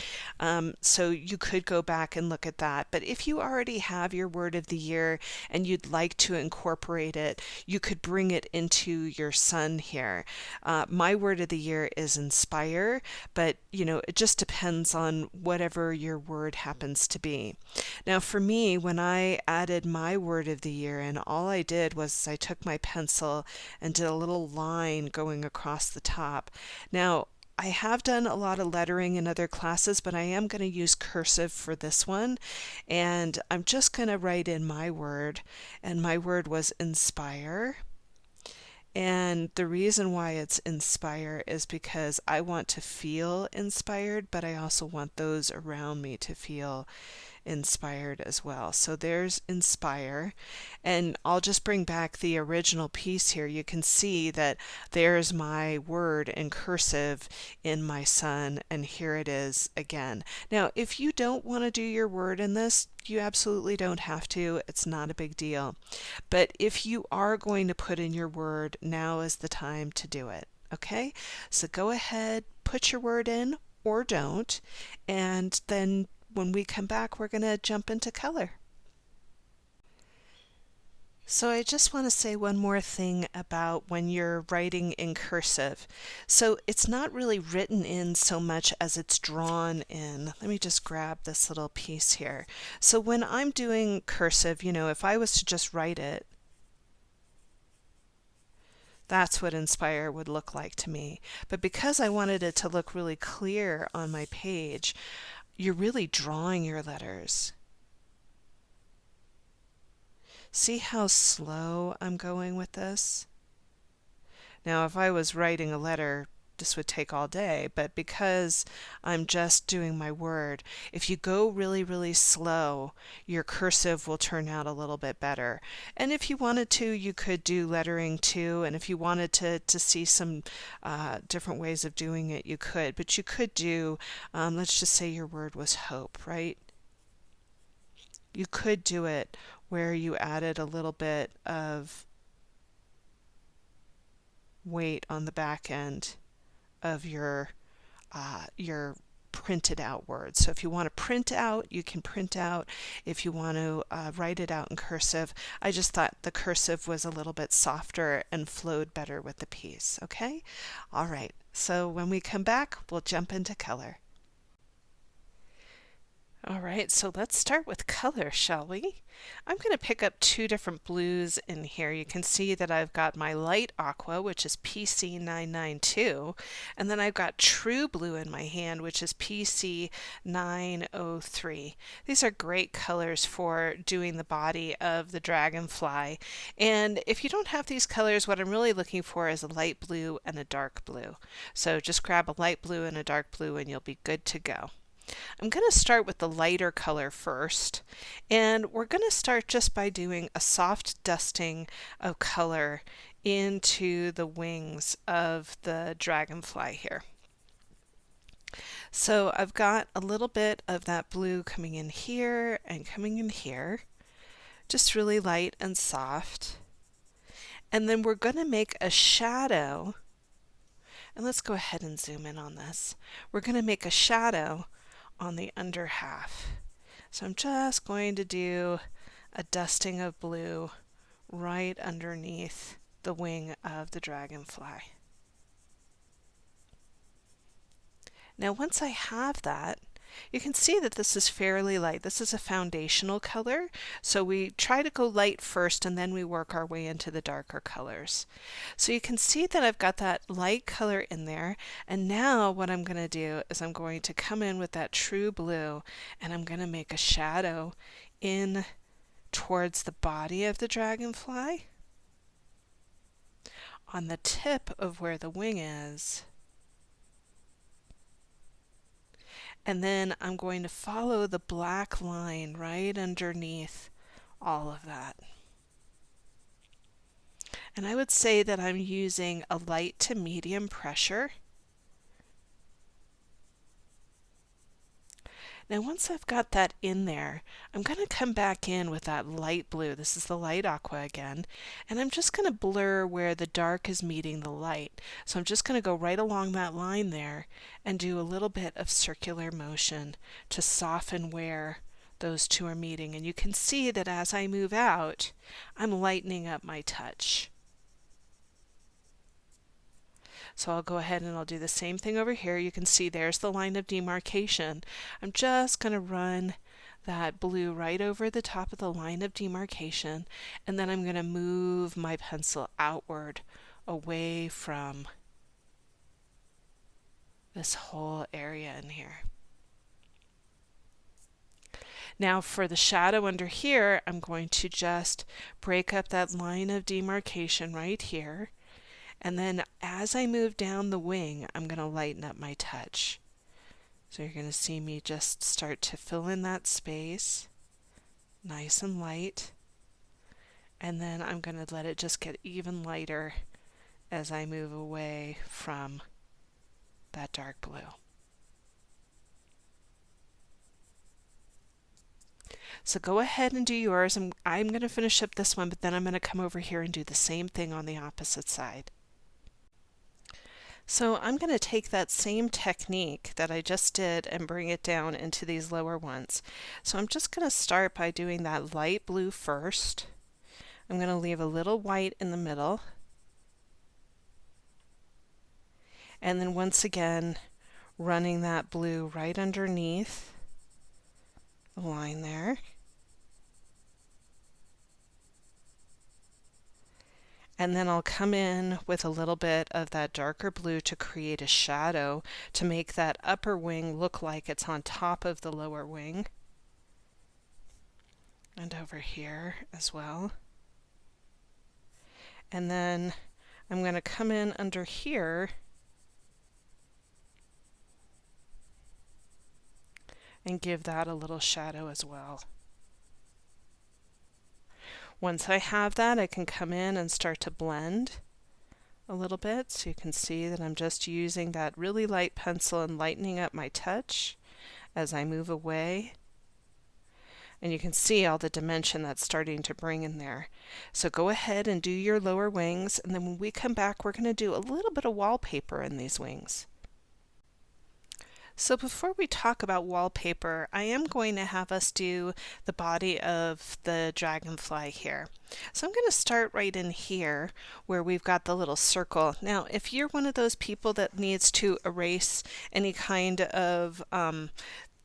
So you could go back and look at that. But if you already have your Word of the Year and you'd like to incorporate it, you could bring it into your sun here. My Word of the Year is inspire, but it just depends on whatever your word happens to be. Now for me, when I added my word of the year, and all I did was I took my pencil and did a little line going across the top. Now I have done a lot of lettering in other classes, but I am going to use cursive for this one, and I'm just going to write in my word, and my word was inspire. And the reason why it's inspire is because I want to feel inspired, but I also want those around me to feel inspired as well. So there's inspire, and I'll just bring back the original piece here. You can see that there's my word in cursive in my sun, and here it is again. Now if you don't want to do your word in this, you absolutely don't have to. It's not a big deal. But if you are going to put in your word, now is the time to do it. Okay? So go ahead, put your word in, or don't, and then when we come back, we're going to jump into color. So I just want to say one more thing about when you're writing in cursive. So it's not really written in so much as it's drawn in. Let me just grab this little piece here. So when I'm doing cursive, if I was to just write it, that's what inspire would look like to me. But because I wanted it to look really clear on my page, you're really drawing your letters. See how slow I'm going with this? Now, if I was writing a letter, this would take all day, but because I'm just doing my word, if you go really, really slow, your cursive will turn out a little bit better. And if you wanted to, you could do lettering too, and if you wanted to see some different ways of doing it, you could. But you could do, let's just say your word was hope, right? You could do it where you added a little bit of weight on the back end of your printed out words. So if you want to print out, you can print out. If you want to write it out in cursive, I just thought the cursive was a little bit softer and flowed better with the piece. Okay? All right. So when we come back, we'll jump into color. All right, so let's start with color, shall we? I'm going to pick up 2 different blues in here. You can see that I've got my light aqua, which is PC992, and then I've got true blue in my hand, which is PC903. These are great colors for doing the body of the dragonfly. And if you don't have these colors, what I'm really looking for is a light blue and a dark blue. So just grab a light blue and a dark blue and you'll be good to go. I'm going to start with the lighter color first, and we're going to start just by doing a soft dusting of color into the wings of the dragonfly here. So I've got a little bit of that blue coming in here and coming in here, just really light and soft. And then we're going to make a shadow, and let's go ahead and zoom in on this. We're going to make a shadow on the under half. So I'm just going to do a dusting of blue right underneath the wing of the dragonfly. Now once I have that, you can see that this is fairly light. This is a foundational color, so we try to go light first and then we work our way into the darker colors. So you can see that I've got that light color in there, and now what I'm going to do is I'm going to come in with that true blue and I'm going to make a shadow in towards the body of the dragonfly, on the tip of where the wing is. And then I'm going to follow the black line right underneath all of that. And I would say that I'm using a light to medium pressure. Now once I've got that in there, I'm going to come back in with that light blue. This is the light aqua again. And I'm just going to blur where the dark is meeting the light. So I'm just going to go right along that line there and do a little bit of circular motion to soften where those two are meeting. And you can see that as I move out, I'm lightening up my touch. So I'll go ahead and I'll do the same thing over here. You can see there's the line of demarcation. I'm just going to run that blue right over the top of the line of demarcation, and then I'm going to move my pencil outward away from this whole area in here. Now for the shadow under here, I'm going to just break up that line of demarcation right here. And then as I move down the wing, I'm going to lighten up my touch. So you're going to see me just start to fill in that space, nice and light. And then I'm going to let it just get even lighter as I move away from that dark blue. So go ahead and do yours. I'm going to finish up this one, but then I'm going to come over here and do the same thing on the opposite side. So I'm going to take that same technique that I just did and bring it down into these lower ones. So I'm just going to start by doing that light blue first. I'm going to leave a little white in the middle. And then once again, running that blue right underneath the line there. And then I'll come in with a little bit of that darker blue to create a shadow to make that upper wing look like it's on top of the lower wing. And over here as well. And then I'm going to come in under here and give that a little shadow as well. Once I have that, I can come in and start to blend a little bit. So you can see that I'm just using that really light pencil and lightening up my touch as I move away. And you can see all the dimension that's starting to bring in there. So go ahead and do your lower wings, and then when we come back, we're going to do a little bit of wallpaper in these wings. So before we talk about wallpaper, I am going to have us do the body of the dragonfly here. So I'm going to start right in here where we've got the little circle. Now, if you're one of those people that needs to erase any kind of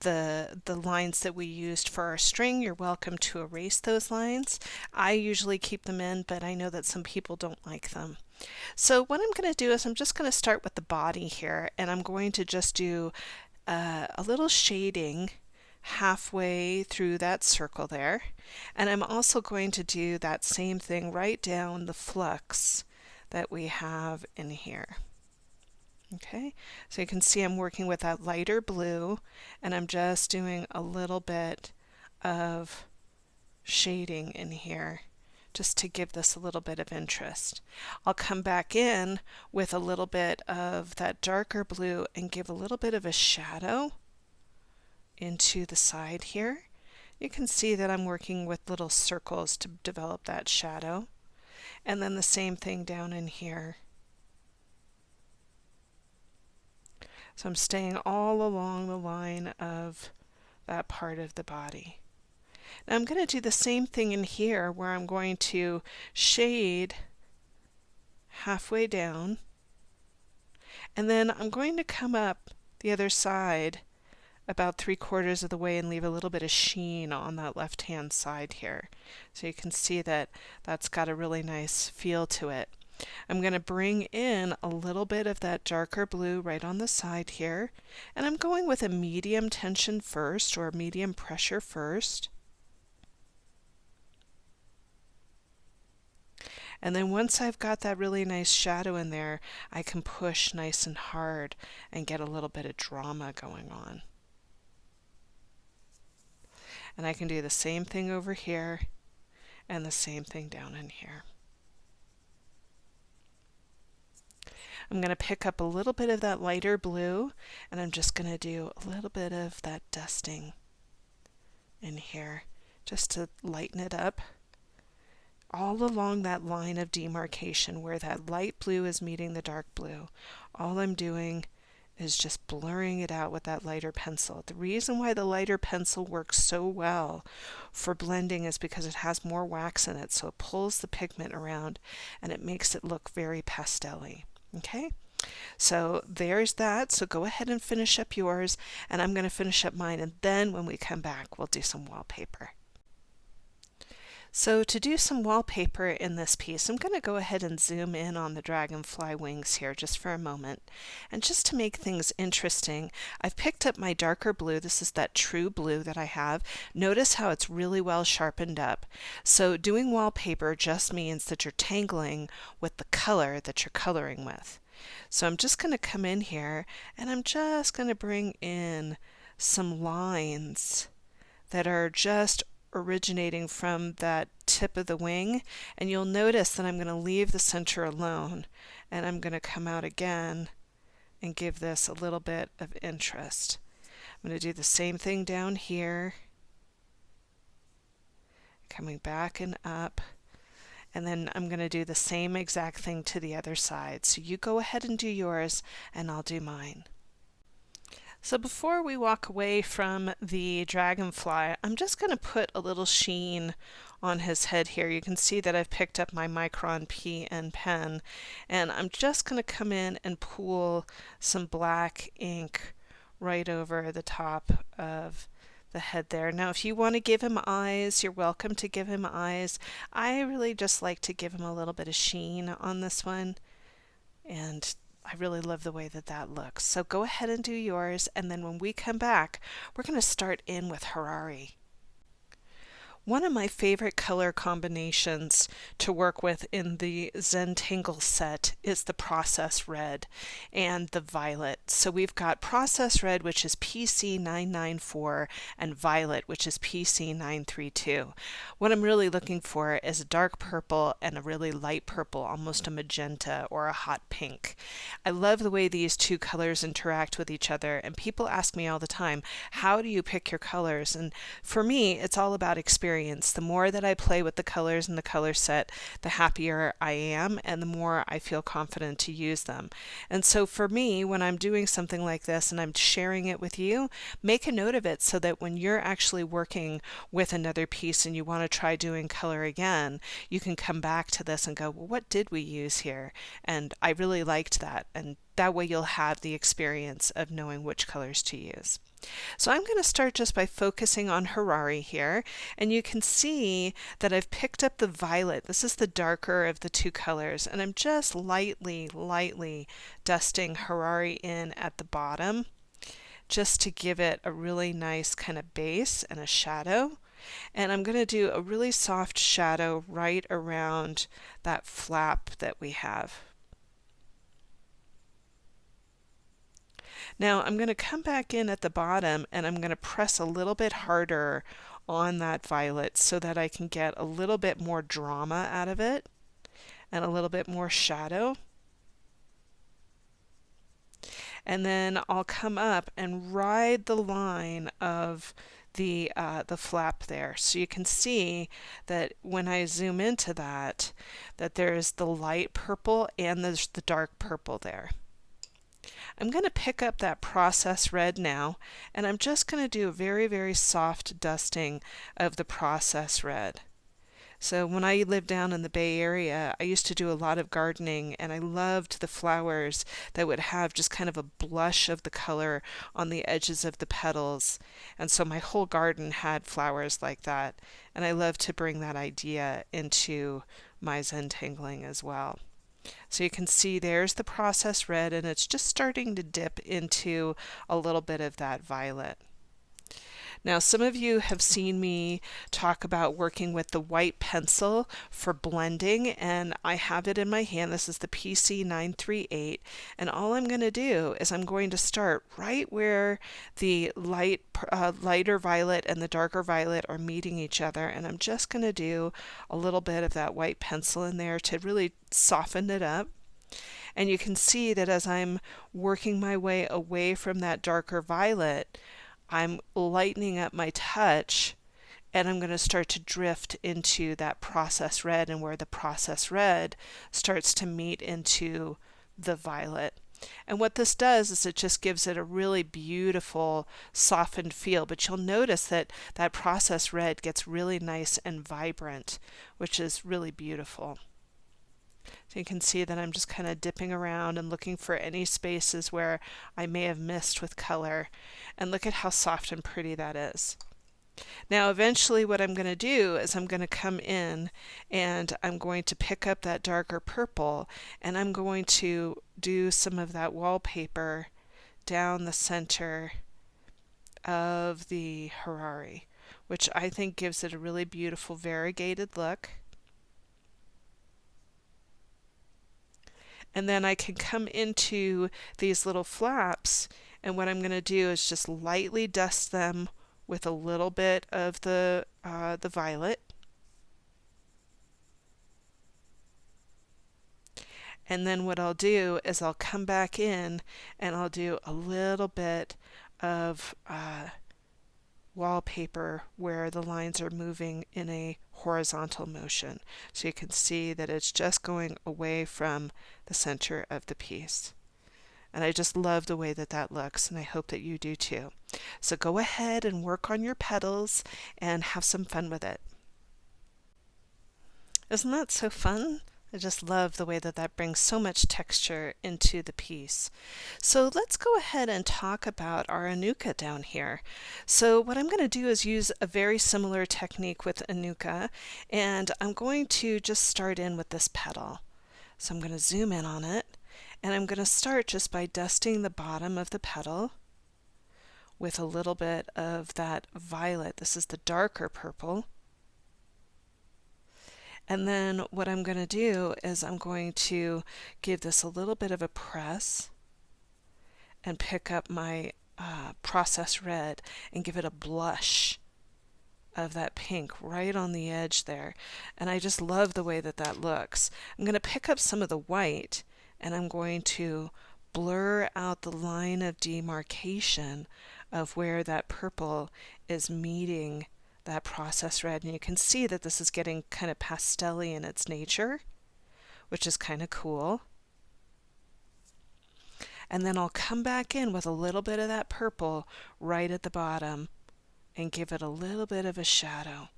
the lines that we used for our string, you're welcome to erase those lines. I usually keep them in, but I know that some people don't like them. So what I'm going to do is I'm just going to start with the body here, and I'm going to just do a little shading halfway through that circle there. And I'm also going to do that same thing right down the flux that we have in here. Okay, so you can see I'm working with that lighter blue, and I'm just doing a little bit of shading in here just to give this a little bit of interest. I'll come back in with a little bit of that darker blue and give a little bit of a shadow into the side here. You can see that I'm working with little circles to develop that shadow. And then the same thing down in here. So I'm staying all along the line of that part of the body. Now I'm going to do the same thing in here where I'm going to shade halfway down, and then I'm going to come up the other side about 3/4 of the way and leave a little bit of sheen on that left hand side here. So you can see that that's got a really nice feel to it. I'm going to bring in a little bit of that darker blue right on the side here, and I'm going with a medium tension first, or medium pressure first. And then once I've got that really nice shadow in there, I can push nice and hard and get a little bit of drama going on. And I can do the same thing over here and the same thing down in here. I'm going to pick up a little bit of that lighter blue, and I'm just going to do a little bit of that dusting in here just to lighten it up. All along that line of demarcation where that light blue is meeting the dark blue, all I'm doing is just blurring it out with that lighter pencil. The reason why the lighter pencil works so well for blending is because it has more wax in it, so it pulls the pigment around and it makes it look very pastel-y. Okay, so there's that. So go ahead and finish up yours, and I'm going to finish up mine, and then when we come back we'll do some wallpaper. So to do some wallpaper in this piece, I'm going to go ahead and zoom in on the dragonfly wings here just for a moment. And just to make things interesting, I've picked up my darker blue. This is that true blue that I have. Notice how it's really well sharpened up. So doing wallpaper just means that you're tangling with the color that you're coloring with. So I'm just going to come in here and I'm just going to bring in some lines that are just originating from that tip of the wing, and you'll notice that I'm going to leave the center alone, and I'm going to come out again and give this a little bit of interest. I'm going to do the same thing down here, coming back and up, and then I'm going to do the same exact thing to the other side. So you go ahead and do yours, and I'll do mine. So before we walk away from the dragonfly, I'm just going to put a little sheen on his head here. You can see that I've picked up my Micron PN pen, and I'm just going to come in and pool some black ink right over the top of the head there. Now if you want to give him eyes, you're welcome to give him eyes. I really just like to give him a little bit of sheen on this one, and I really love the way that that looks. So go ahead and do yours, and then when we come back, we're going to start in with Harari. One of my favorite color combinations to work with in the Zen Tangle set is the Process Red and the Violet. So we've got Process Red, which is PC994, and Violet, which is PC932. What I'm really looking for is a dark purple and a really light purple, almost a magenta or a hot pink. I love the way these two colors interact with each other, and people ask me all the time, how do you pick your colors? And for me, it's all about experience. The more that I play with the colors in the color set, the happier I am and the more I feel confident to use them. And so for me, when I'm doing something like this and I'm sharing it with you, make a note of it so that when you're actually working with another piece and you want to try doing color again, you can come back to this and go, well, what did we use here? And I really liked that. And that way you'll have the experience of knowing which colors to use. So I'm going to start just by focusing on Harari here, and you can see that I've picked up the violet. This is the darker of the two colors, and I'm just lightly dusting Harari in at the bottom just to give it a really nice kind of base and a shadow. And I'm going to do a really soft shadow right around that flap that we have. Now I'm going to come back in at the bottom and I'm going to press a little bit harder on that violet so that I can get a little bit more drama out of it and a little bit more shadow. And then I'll come up and ride the line of the flap there. So you can see that when I zoom into that, that there's the light purple and there's the dark purple there. I'm going to pick up that process red now, and I'm just going to do a very, very soft dusting of the process red. So when I lived down in the Bay Area, I used to do a lot of gardening, and I loved the flowers that would have just kind of a blush of the color on the edges of the petals. And so my whole garden had flowers like that, and I love to bring that idea into my Zen tangling as well. So you can see there's the process red, and it's just starting to dip into a little bit of that violet. Now, some of you have seen me talk about working with the white pencil for blending, and I have it in my hand. This is the PC938, and all I'm going to do is I'm going to start right where the lighter violet and the darker violet are meeting each other, and I'm just going to do a little bit of that white pencil in there to really soften it up. And you can see that as I'm working my way away from that darker violet, I'm lightening up my touch, and I'm going to start to drift into that process red, and where the process red starts to meet into the violet. And what this does is it just gives it a really beautiful softened feel, but you'll notice that that process red gets really nice and vibrant, which is really beautiful. So you can see that I'm just kind of dipping around and looking for any spaces where I may have missed with color. And look at how soft and pretty that is. Now eventually what I'm going to do is I'm going to come in and I'm going to pick up that darker purple, and I'm going to do some of that wallpaper down the center of the Harari, which I think gives it a really beautiful variegated look. And then I can come into these little flaps, and what I'm going to do is just lightly dust them with a little bit of the violet. And then what I'll do is I'll come back in and I'll do a little bit of wallpaper where the lines are moving in a horizontal motion. So you can see that it's just going away from the center of the piece. And I just love the way that that looks, and I hope that you do too. So go ahead and work on your petals and have some fun with it. Isn't that so fun? I just love the way that that brings so much texture into the piece. So let's go ahead and talk about our Anuka down here. So what I'm going to do is use a very similar technique with Anuka, and I'm going to just start in with this petal. So I'm going to zoom in on it, and I'm going to start just by dusting the bottom of the petal with a little bit of that violet. This is the darker purple. And then what I'm going to do is I'm going to give this a little bit of a press and pick up my process red and give it a blush of that pink right on the edge there. And I just love the way that that looks. I'm going to pick up some of the white, and I'm going to blur out the line of demarcation of where that purple is meeting that process red, and you can see that this is getting kind of pastel-y in its nature, which is kind of cool. And then I'll come back in with a little bit of that purple right at the bottom and give it a little bit of a shadow.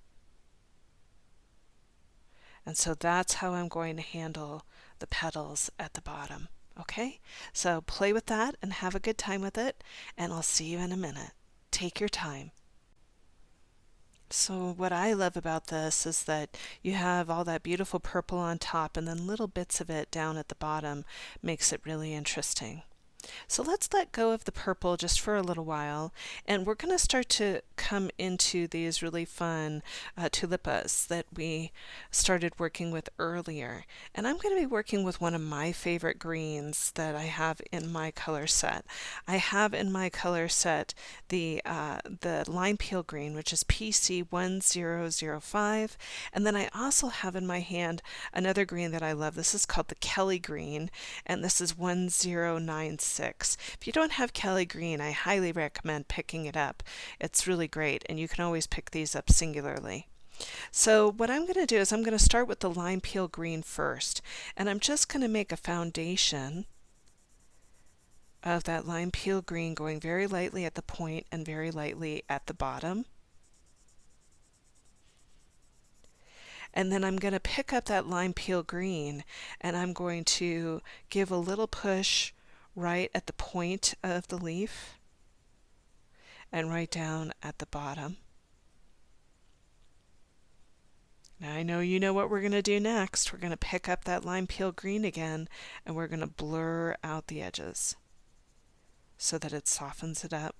And so that's how I'm going to handle the petals at the bottom. Okay? So play with that and have a good time with it, and I'll see you in a minute. Take your time. So what I love about this is that you have all that beautiful purple on top, and then little bits of it down at the bottom makes it really interesting. So let's let go of the purple just for a little while, and we're going to start to come into these really fun tulipas that we started working with earlier. And I'm going to be working with one of my favorite greens that I have in my color set. I have in my color set the lime peel green, which is PC1005, and then I also have in my hand another green that I love. This is called the Kelly green, and this is 1096. If you don't have Kelly green, I highly recommend picking it up. It's really great, and you can always pick these up singularly. So what I'm going to do is I'm going to start with the lime peel green first, and I'm just going to make a foundation of that lime peel green, going very lightly at the point and very lightly at the bottom. And then I'm going to pick up that lime peel green, and I'm going to give a little push right at the point of the leaf and right down at the bottom. Now I know you know what we're going to do next. We're going to pick up that lime peel green again, and we're going to blur out the edges so that it softens it up.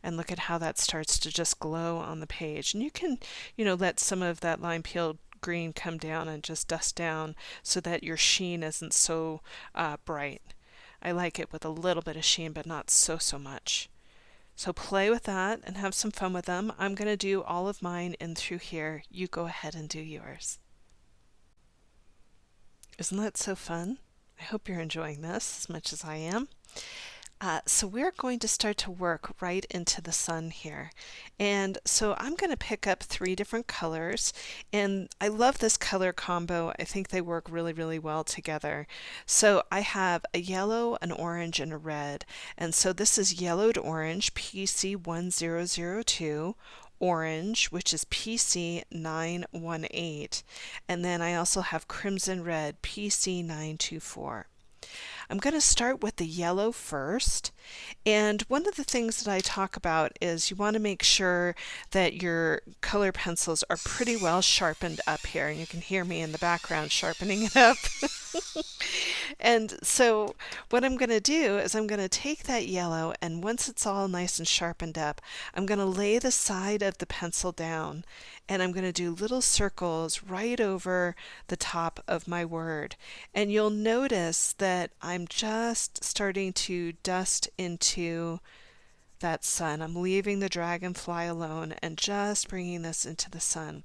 And look at how that starts to just glow on the page. And you can, let some of that lime peel green come down and just dust down so that your sheen isn't so bright. I like it with a little bit of sheen, but not so much. So play with that and have some fun with them. I'm going to do all of mine in through here. You go ahead and do yours. Isn't that so fun? I hope you're enjoying this as much as I am. So we're going to start to work right into the sun here. And so I'm going to pick up 3 different colors, and I love this color combo. I think they work really well together. So I have a yellow, an orange, and a red. And so this is yellowed orange, PC1002. Orange, which is PC918, and then I also have crimson red, PC924. I'm going to start with the yellow first, and one of the things that I talk about is you want to make sure that your color pencils are pretty well sharpened up here, and you can hear me in the background sharpening it up. And so what I'm going to do is I'm going to take that yellow, and once it's all nice and sharpened up, I'm going to lay the side of the pencil down, and I'm going to do little circles right over the top of my word. And you'll notice that I'm just starting to dust into that sun. I'm leaving the dragonfly alone and just bringing this into the sun.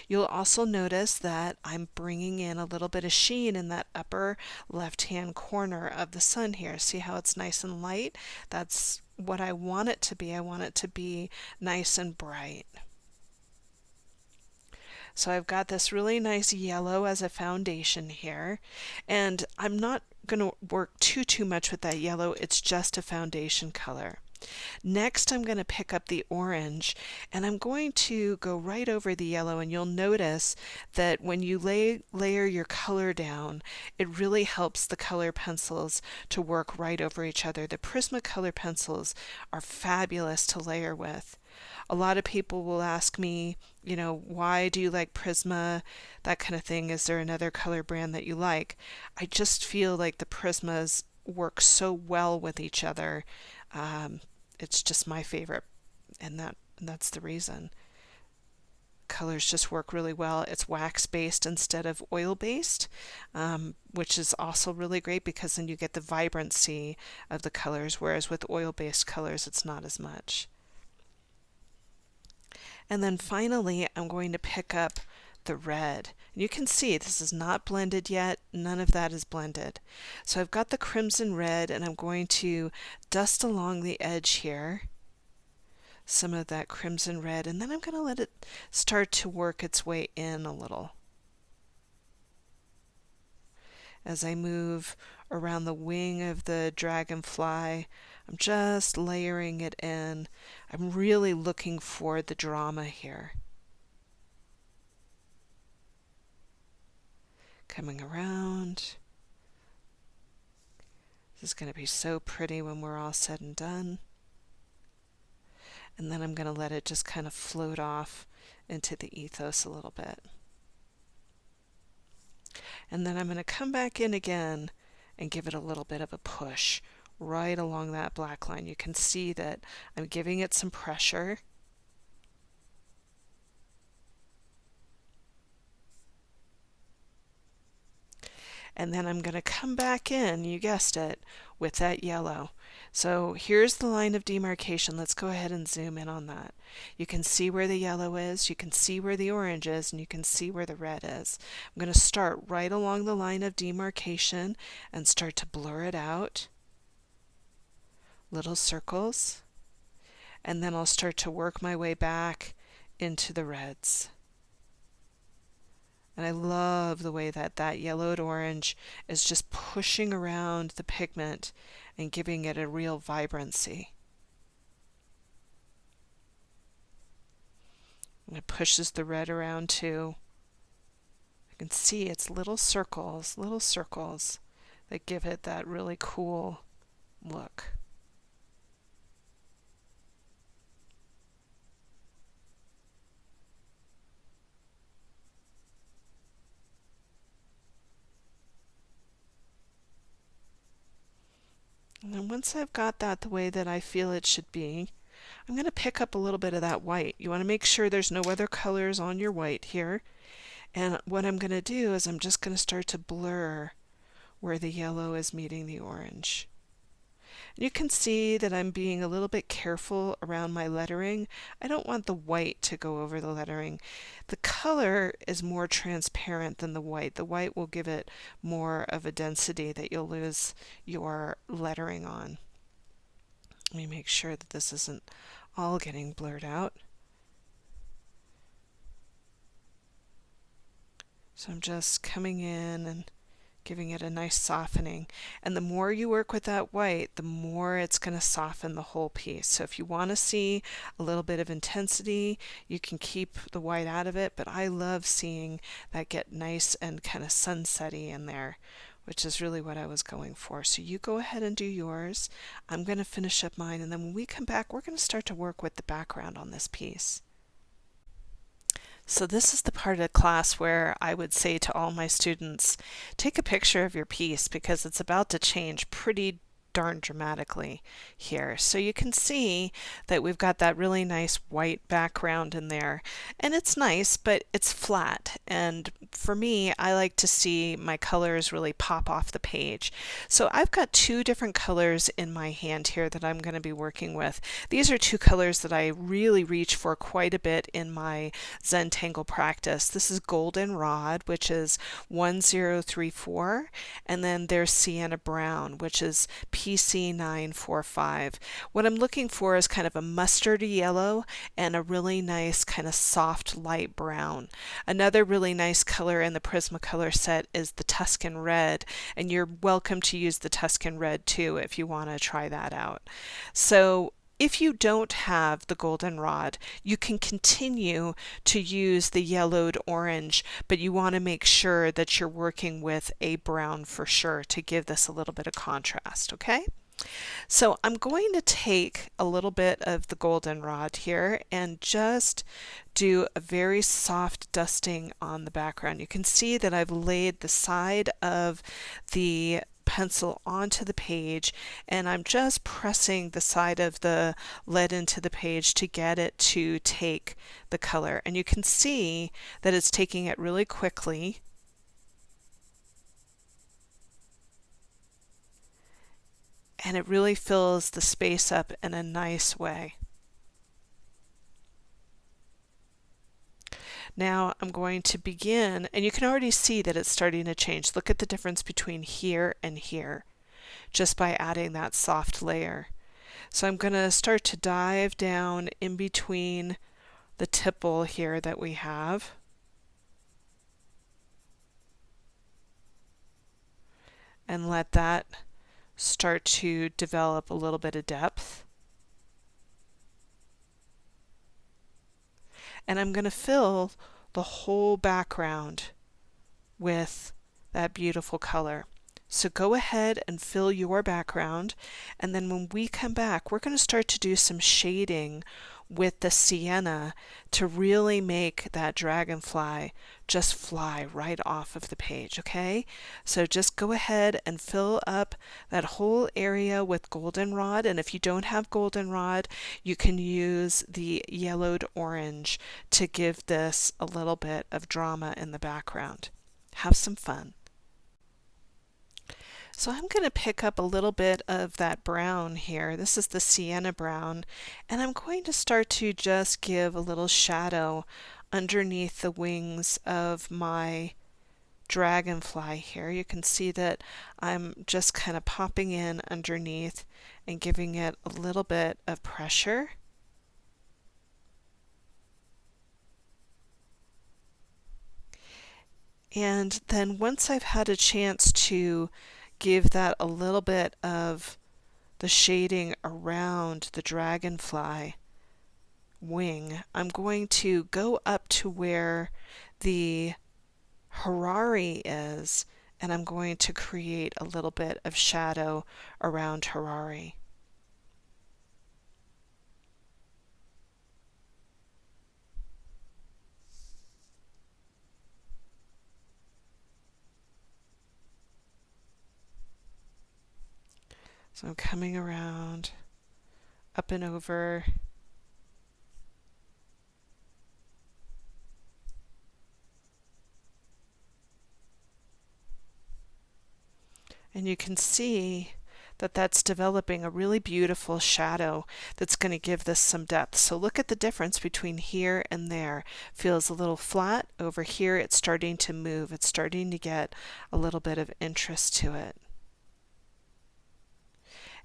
You'll also notice that I'm bringing in a little bit of sheen in that upper left-hand corner of the sun here. See how it's nice and light? That's what I want it to be. I want it to be nice and bright. So I've got this really nice yellow as a foundation here, and I'm not going to work too much with that yellow. It's just a foundation color. Next, I'm going to pick up the orange, and I'm going to go right over the yellow, and you'll notice that when you layer your color down, it really helps the color pencils to work right over each other. The Prismacolor pencils are fabulous to layer with. A lot of people will ask me, why do you like Prisma? That kind of thing. Is there another color brand that you like? I just feel like the Prismas work so well with each other. It's just my favorite, and that's the reason. Colors just work really well. It's wax-based instead of oil-based, which is also really great because then you get the vibrancy of the colors, whereas with oil-based colors it's not as much. And then finally, I'm going to pick up the red. You can see this is not blended yet. None of that is blended. So I've got the crimson red, and I'm going to dust along the edge here some of that crimson red, and then I'm going to let it start to work its way in a little. As I move around the wing of the dragonfly, I'm just layering it in. I'm really looking for the drama here. Coming around. This is going to be so pretty when we're all said and done. And then I'm going to let it just kind of float off into the ethos a little bit. And then I'm going to come back in again and give it a little bit of a push right along that black line. You can see that I'm giving it some pressure. And then I'm going to come back in, you guessed it, with that yellow. So here's the line of demarcation. Let's go ahead and zoom in on that. You can see where the yellow is, you can see where the orange is, and you can see where the red is. I'm going to start right along the line of demarcation and start to blur it out. Little circles. And then I'll start to work my way back into the reds. And I love the way that that yellowed orange is just pushing around the pigment and giving it a real vibrancy. And it pushes the red around too. I can see it's little circles that give it that really cool look. And then once I've got that the way that I feel it should be, I'm going to pick up a little bit of that white. You want to make sure there's no other colors on your white here. And what I'm going to do is I'm just going to start to blur where the yellow is meeting the orange. You can see that I'm being a little bit careful around my lettering. I don't want the white to go over the lettering. The color is more transparent than the white. The white will give it more of a density that you'll lose your lettering on. Let me make sure that this isn't all getting blurred out. So I'm just coming in and giving it a nice softening. And the more you work with that white, the more it's going to soften the whole piece. So if you want to see a little bit of intensity, you can keep the white out of it, but I love seeing that get nice and kind of sunsetty in there, which is really what I was going for. So you go ahead and do yours. I'm going to finish up mine, and then when we come back, we're going to start to work with the background on this piece. So this is the part of class where I would say to all my students, take a picture of your piece because it's about to change pretty darn dramatically here. So you can see that we've got that really nice white background in there, and it's nice, but it's flat. And for me, I like to see my colors really pop off the page. So I've got two different colors in my hand here that I'm going to be working with. These are two colors that I really reach for quite a bit in my Zen Tangle practice. This is Goldenrod, which is 1034, and then there's Sienna Brown, which is PC945. What I'm looking for is kind of a mustardy yellow and a really nice kind of soft light brown. Another really nice color in the Prismacolor set is the Tuscan Red, and you're welcome to use the Tuscan Red too if you want to try that out. So if you don't have the Goldenrod, you can continue to use the yellowed orange, but you want to make sure that you're working with a brown for sure to give this a little bit of contrast, okay? So I'm going to take a little bit of the Goldenrod here and just do a very soft dusting on the background. You can see that I've laid the side of the pencil onto the page, and I'm just pressing the side of the lead into the page to get it to take the color. And you can see that it's taking it really quickly. And it really fills the space up in a nice way. Now I'm going to begin, and you can already see that it's starting to change. Look at the difference between here and here, just by adding that soft layer. So I'm going to start to dive down in between the tipple here that we have. And let that start to develop a little bit of depth. And I'm going to fill the whole background with that beautiful color. So go ahead and fill your background, and then when we come back, we're going to start to do some shading with the sienna to really make that dragonfly just fly right off of the page, okay? So just go ahead and fill up that whole area with goldenrod, and if you don't have goldenrod, you can use the yellowed orange to give this a little bit of drama in the background. Have some fun. So I'm going to pick up a little bit of that brown here. This is the sienna brown, and I'm going to start to just give a little shadow underneath the wings of my dragonfly here. You can see that I'm just kind of popping in underneath and giving it a little bit of pressure. And then once I've had a chance to give that a little bit of the shading around the dragonfly wing, I'm going to go up to where the Harari is, and I'm going to create a little bit of shadow around Harari. So I'm coming around, up and over. And you can see that that's developing a really beautiful shadow that's going to give this some depth. So look at the difference between here and there. Feels a little flat. Over here it's starting to move. It's starting to get a little bit of interest to it.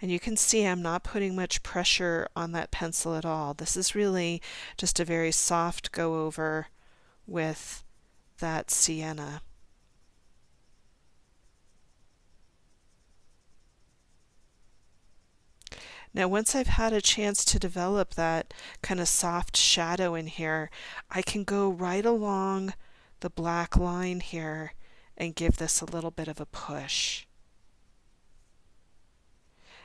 And you can see I'm not putting much pressure on that pencil at all. This is really just a very soft go over with that sienna. Now once I've had a chance to develop that kind of soft shadow in here, I can go right along the black line here and give this a little bit of a push.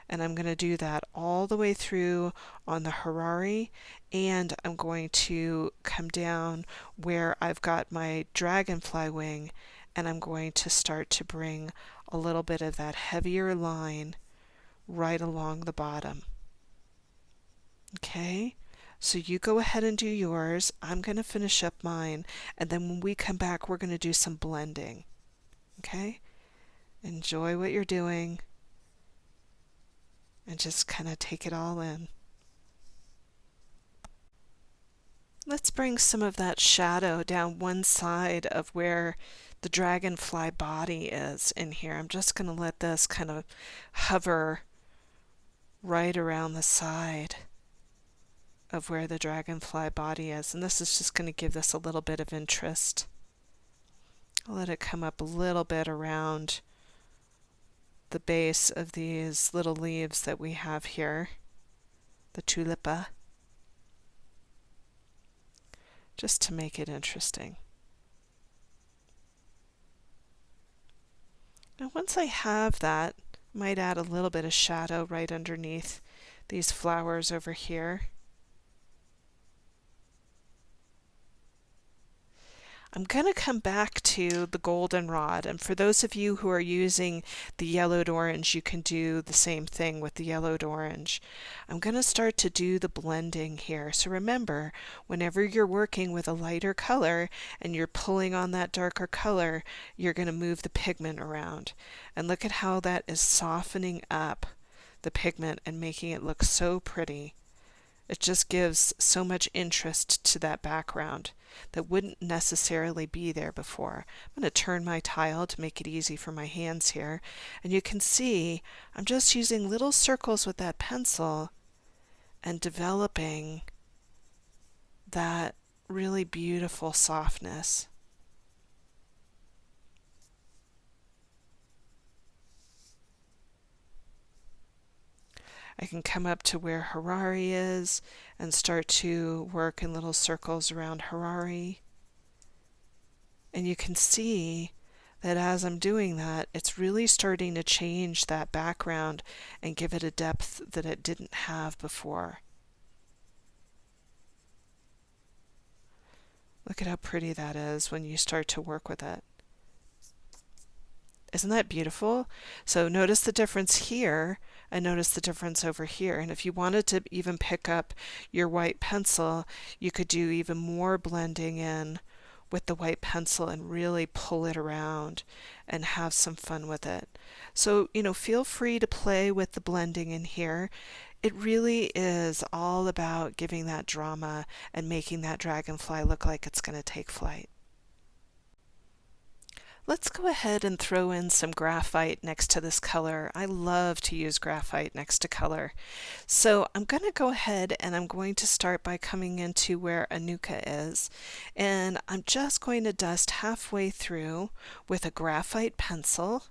And I'm going to do that all the way through on the Harari, and I'm going to come down where I've got my dragonfly wing, and I'm going to start to bring a little bit of that heavier line right along the bottom. Okay, so you go ahead and do yours. I'm going to finish up mine, and then when we come back, we're going to do some blending. Okay, enjoy what you're doing and just kind of take it all in. Let's bring some of that shadow down one side of where the dragonfly body is in here. I'm just going to let this kind of hover right around the side of where the dragonfly body is, and this is just going to give this a little bit of interest. I'll let it come up a little bit around the base of these little leaves that we have here, the tulipa, just to make it interesting. Now once I have that, I might add a little bit of shadow right underneath these flowers over here. I'm going to come back to the goldenrod, and for those of you who are using the yellowed orange, you can do the same thing with the yellowed orange. I'm going to start to do the blending here. So remember, whenever you're working with a lighter color and you're pulling on that darker color, you're going to move the pigment around. And look at how that is softening up the pigment and making it look so pretty. It just gives so much interest to that background that wouldn't necessarily be there before. I'm going to turn my tile to make it easy for my hands here, and you can see I'm just using little circles with that pencil and developing that really beautiful softness. I can come up to where Harari is and start to work in little circles around Harari. And you can see that as I'm doing that, it's really starting to change that background and give it a depth that it didn't have before. Look at how pretty that is when you start to work with it. Isn't that beautiful? So notice the difference here and notice the difference over here. And if you wanted to even pick up your white pencil, you could do even more blending in with the white pencil and really pull it around and have some fun with it. So, feel free to play with the blending in here. It really is all about giving that drama and making that dragonfly look like it's going to take flight. Let's go ahead and throw in some graphite next to this color. I love to use graphite next to color. So I'm going to go ahead and I'm going to start by coming into where Anuka is. And I'm just going to dust halfway through with a graphite pencil.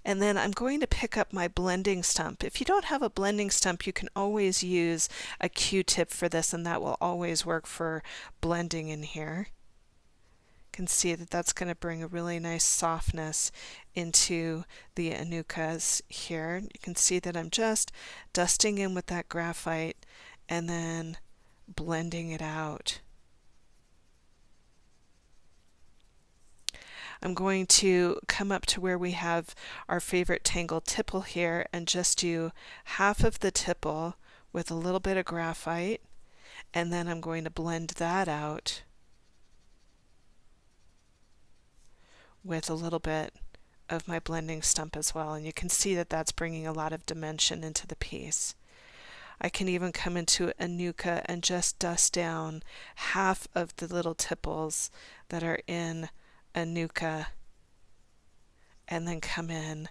And then I'm going to pick up my blending stump. If you don't have a blending stump, you can always use a Q-tip for this, and that will always work for blending in here. Can see that that's going to bring a really nice softness into the Anukas here. You can see that I'm just dusting in with that graphite and then blending it out. I'm going to come up to where we have our favorite Tangle tipple here and just do half of the tipple with a little bit of graphite, and then I'm going to blend that out with a little bit of my blending stump as well, and you can see that that's bringing a lot of dimension into the piece. I can even come into Anuka and just dust down half of the little tipples that are in Anuka and then come in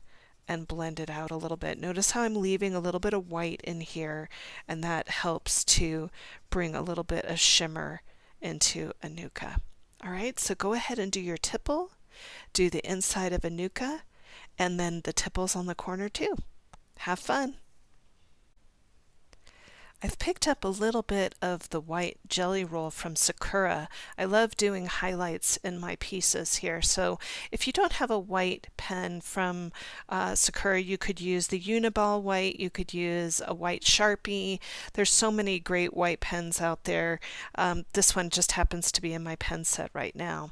and blend it out a little bit. Notice how I'm leaving a little bit of white in here, and that helps to bring a little bit of shimmer into Anuka. All right, so go ahead and do your tipple. Do the inside of Anuka and then the tipples on the corner too. Have fun. I've picked up a little bit of the white jelly roll from Sakura. I love doing highlights in my pieces here. So if you don't have a white pen from Sakura, you could use the Uniball white, you could use a white Sharpie. There's so many great white pens out there. This one just happens to be in my pen set right now.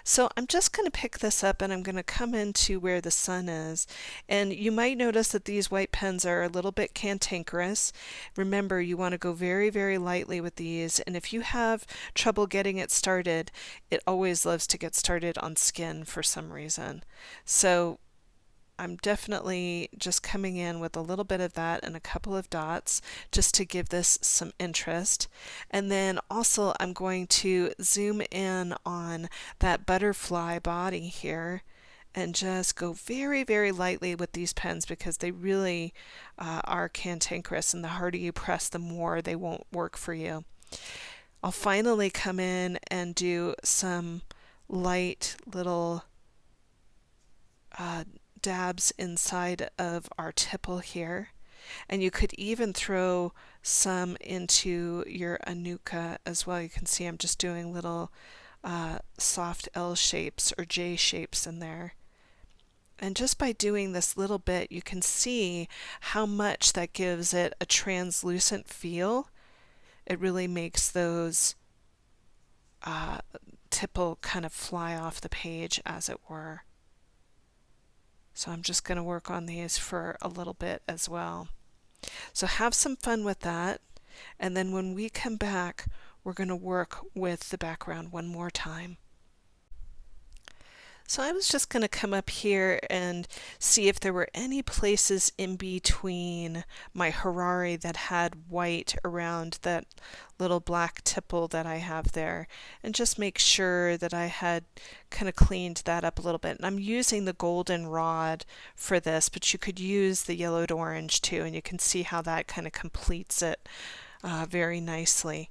So I'm just going to pick this up and I'm going to come into where the sun is. And you might notice that these white pens are a little bit cantankerous. Remember, you want to go very, very lightly with these. And if you have trouble getting it started, it always loves to get started on skin for some reason. So I'm definitely just coming in with a little bit of that and a couple of dots just to give this some interest. And then also I'm going to zoom in on that butterfly body here and just go very, very lightly with these pens because they really are cantankerous, and the harder you press, the more they won't work for you. I'll finally come in and do some light little dabs inside of our tipple here, and you could even throw some into your Anuka as well. You can see I'm just doing little soft L shapes or J shapes in there. And just by doing this little bit, you can see how much that gives it a translucent feel. It really makes those tipple kind of fly off the page, as it were. So I'm just going to work on these for a little bit as well. So have some fun with that. And then when we come back, we're going to work with the background one more time. So I was just going to come up here and see if there were any places in between my Harari that had white around that little black tipple that I have there, and just make sure that I had kind of cleaned that up a little bit. And I'm using the golden rod for this, but you could use the yellowed orange too, and you can see how that kind of completes it very nicely.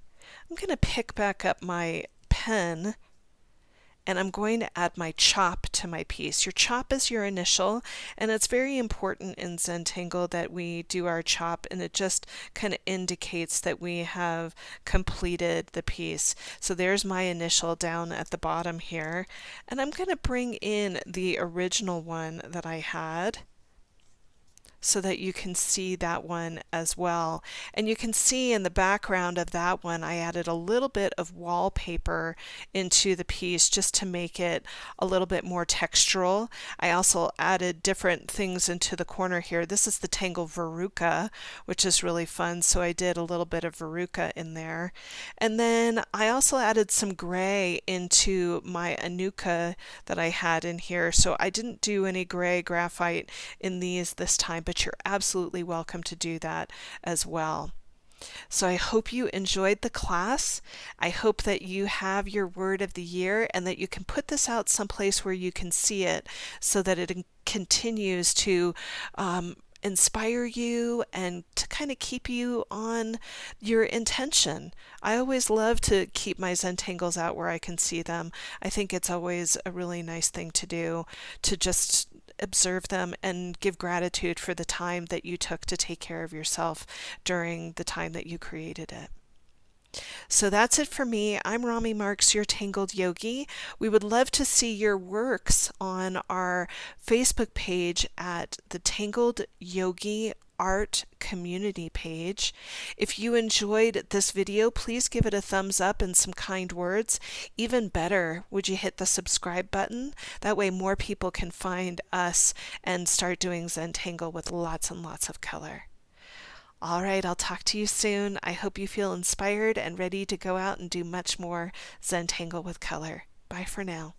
I'm going to pick back up my pen and I'm going to add my chop to my piece. Your chop is your initial, and it's very important in Zentangle that we do our chop, and it just kind of indicates that we have completed the piece. So there's my initial down at the bottom here, and I'm going to bring in the original one that I had. so that you can see that one as well. And you can see in the background of that one, I added a little bit of wallpaper into the piece just to make it a little bit more textural. I also added different things into the corner here. This is the Tangle Veruca, which is really fun, so I did a little bit of Veruca in there. And then I also added some gray into my Anuka that I had in here, so I didn't do any gray graphite in these this time, but you're absolutely welcome to do that as well. So I hope you enjoyed the class. I hope that you have your word of the year and that you can put this out someplace where you can see it so that it continues to inspire you and to kind of keep you on your intention. I always love to keep my Zentangles out where I can see them. I think it's always a really nice thing to do, to just observe them and give gratitude for the time that you took to take care of yourself during the time that you created it. So that's it for me. I'm Rami Marks, your Tangled Yogi. We would love to see your works on our Facebook page at the Tangled Yogi Art Community page. If you enjoyed this video, please give it a thumbs up and some kind words. Even better, would you hit the subscribe button? That way more people can find us and start doing Zentangle with lots and lots of color. All right, I'll talk to you soon. I hope you feel inspired and ready to go out and do much more Zentangle with color. Bye for now.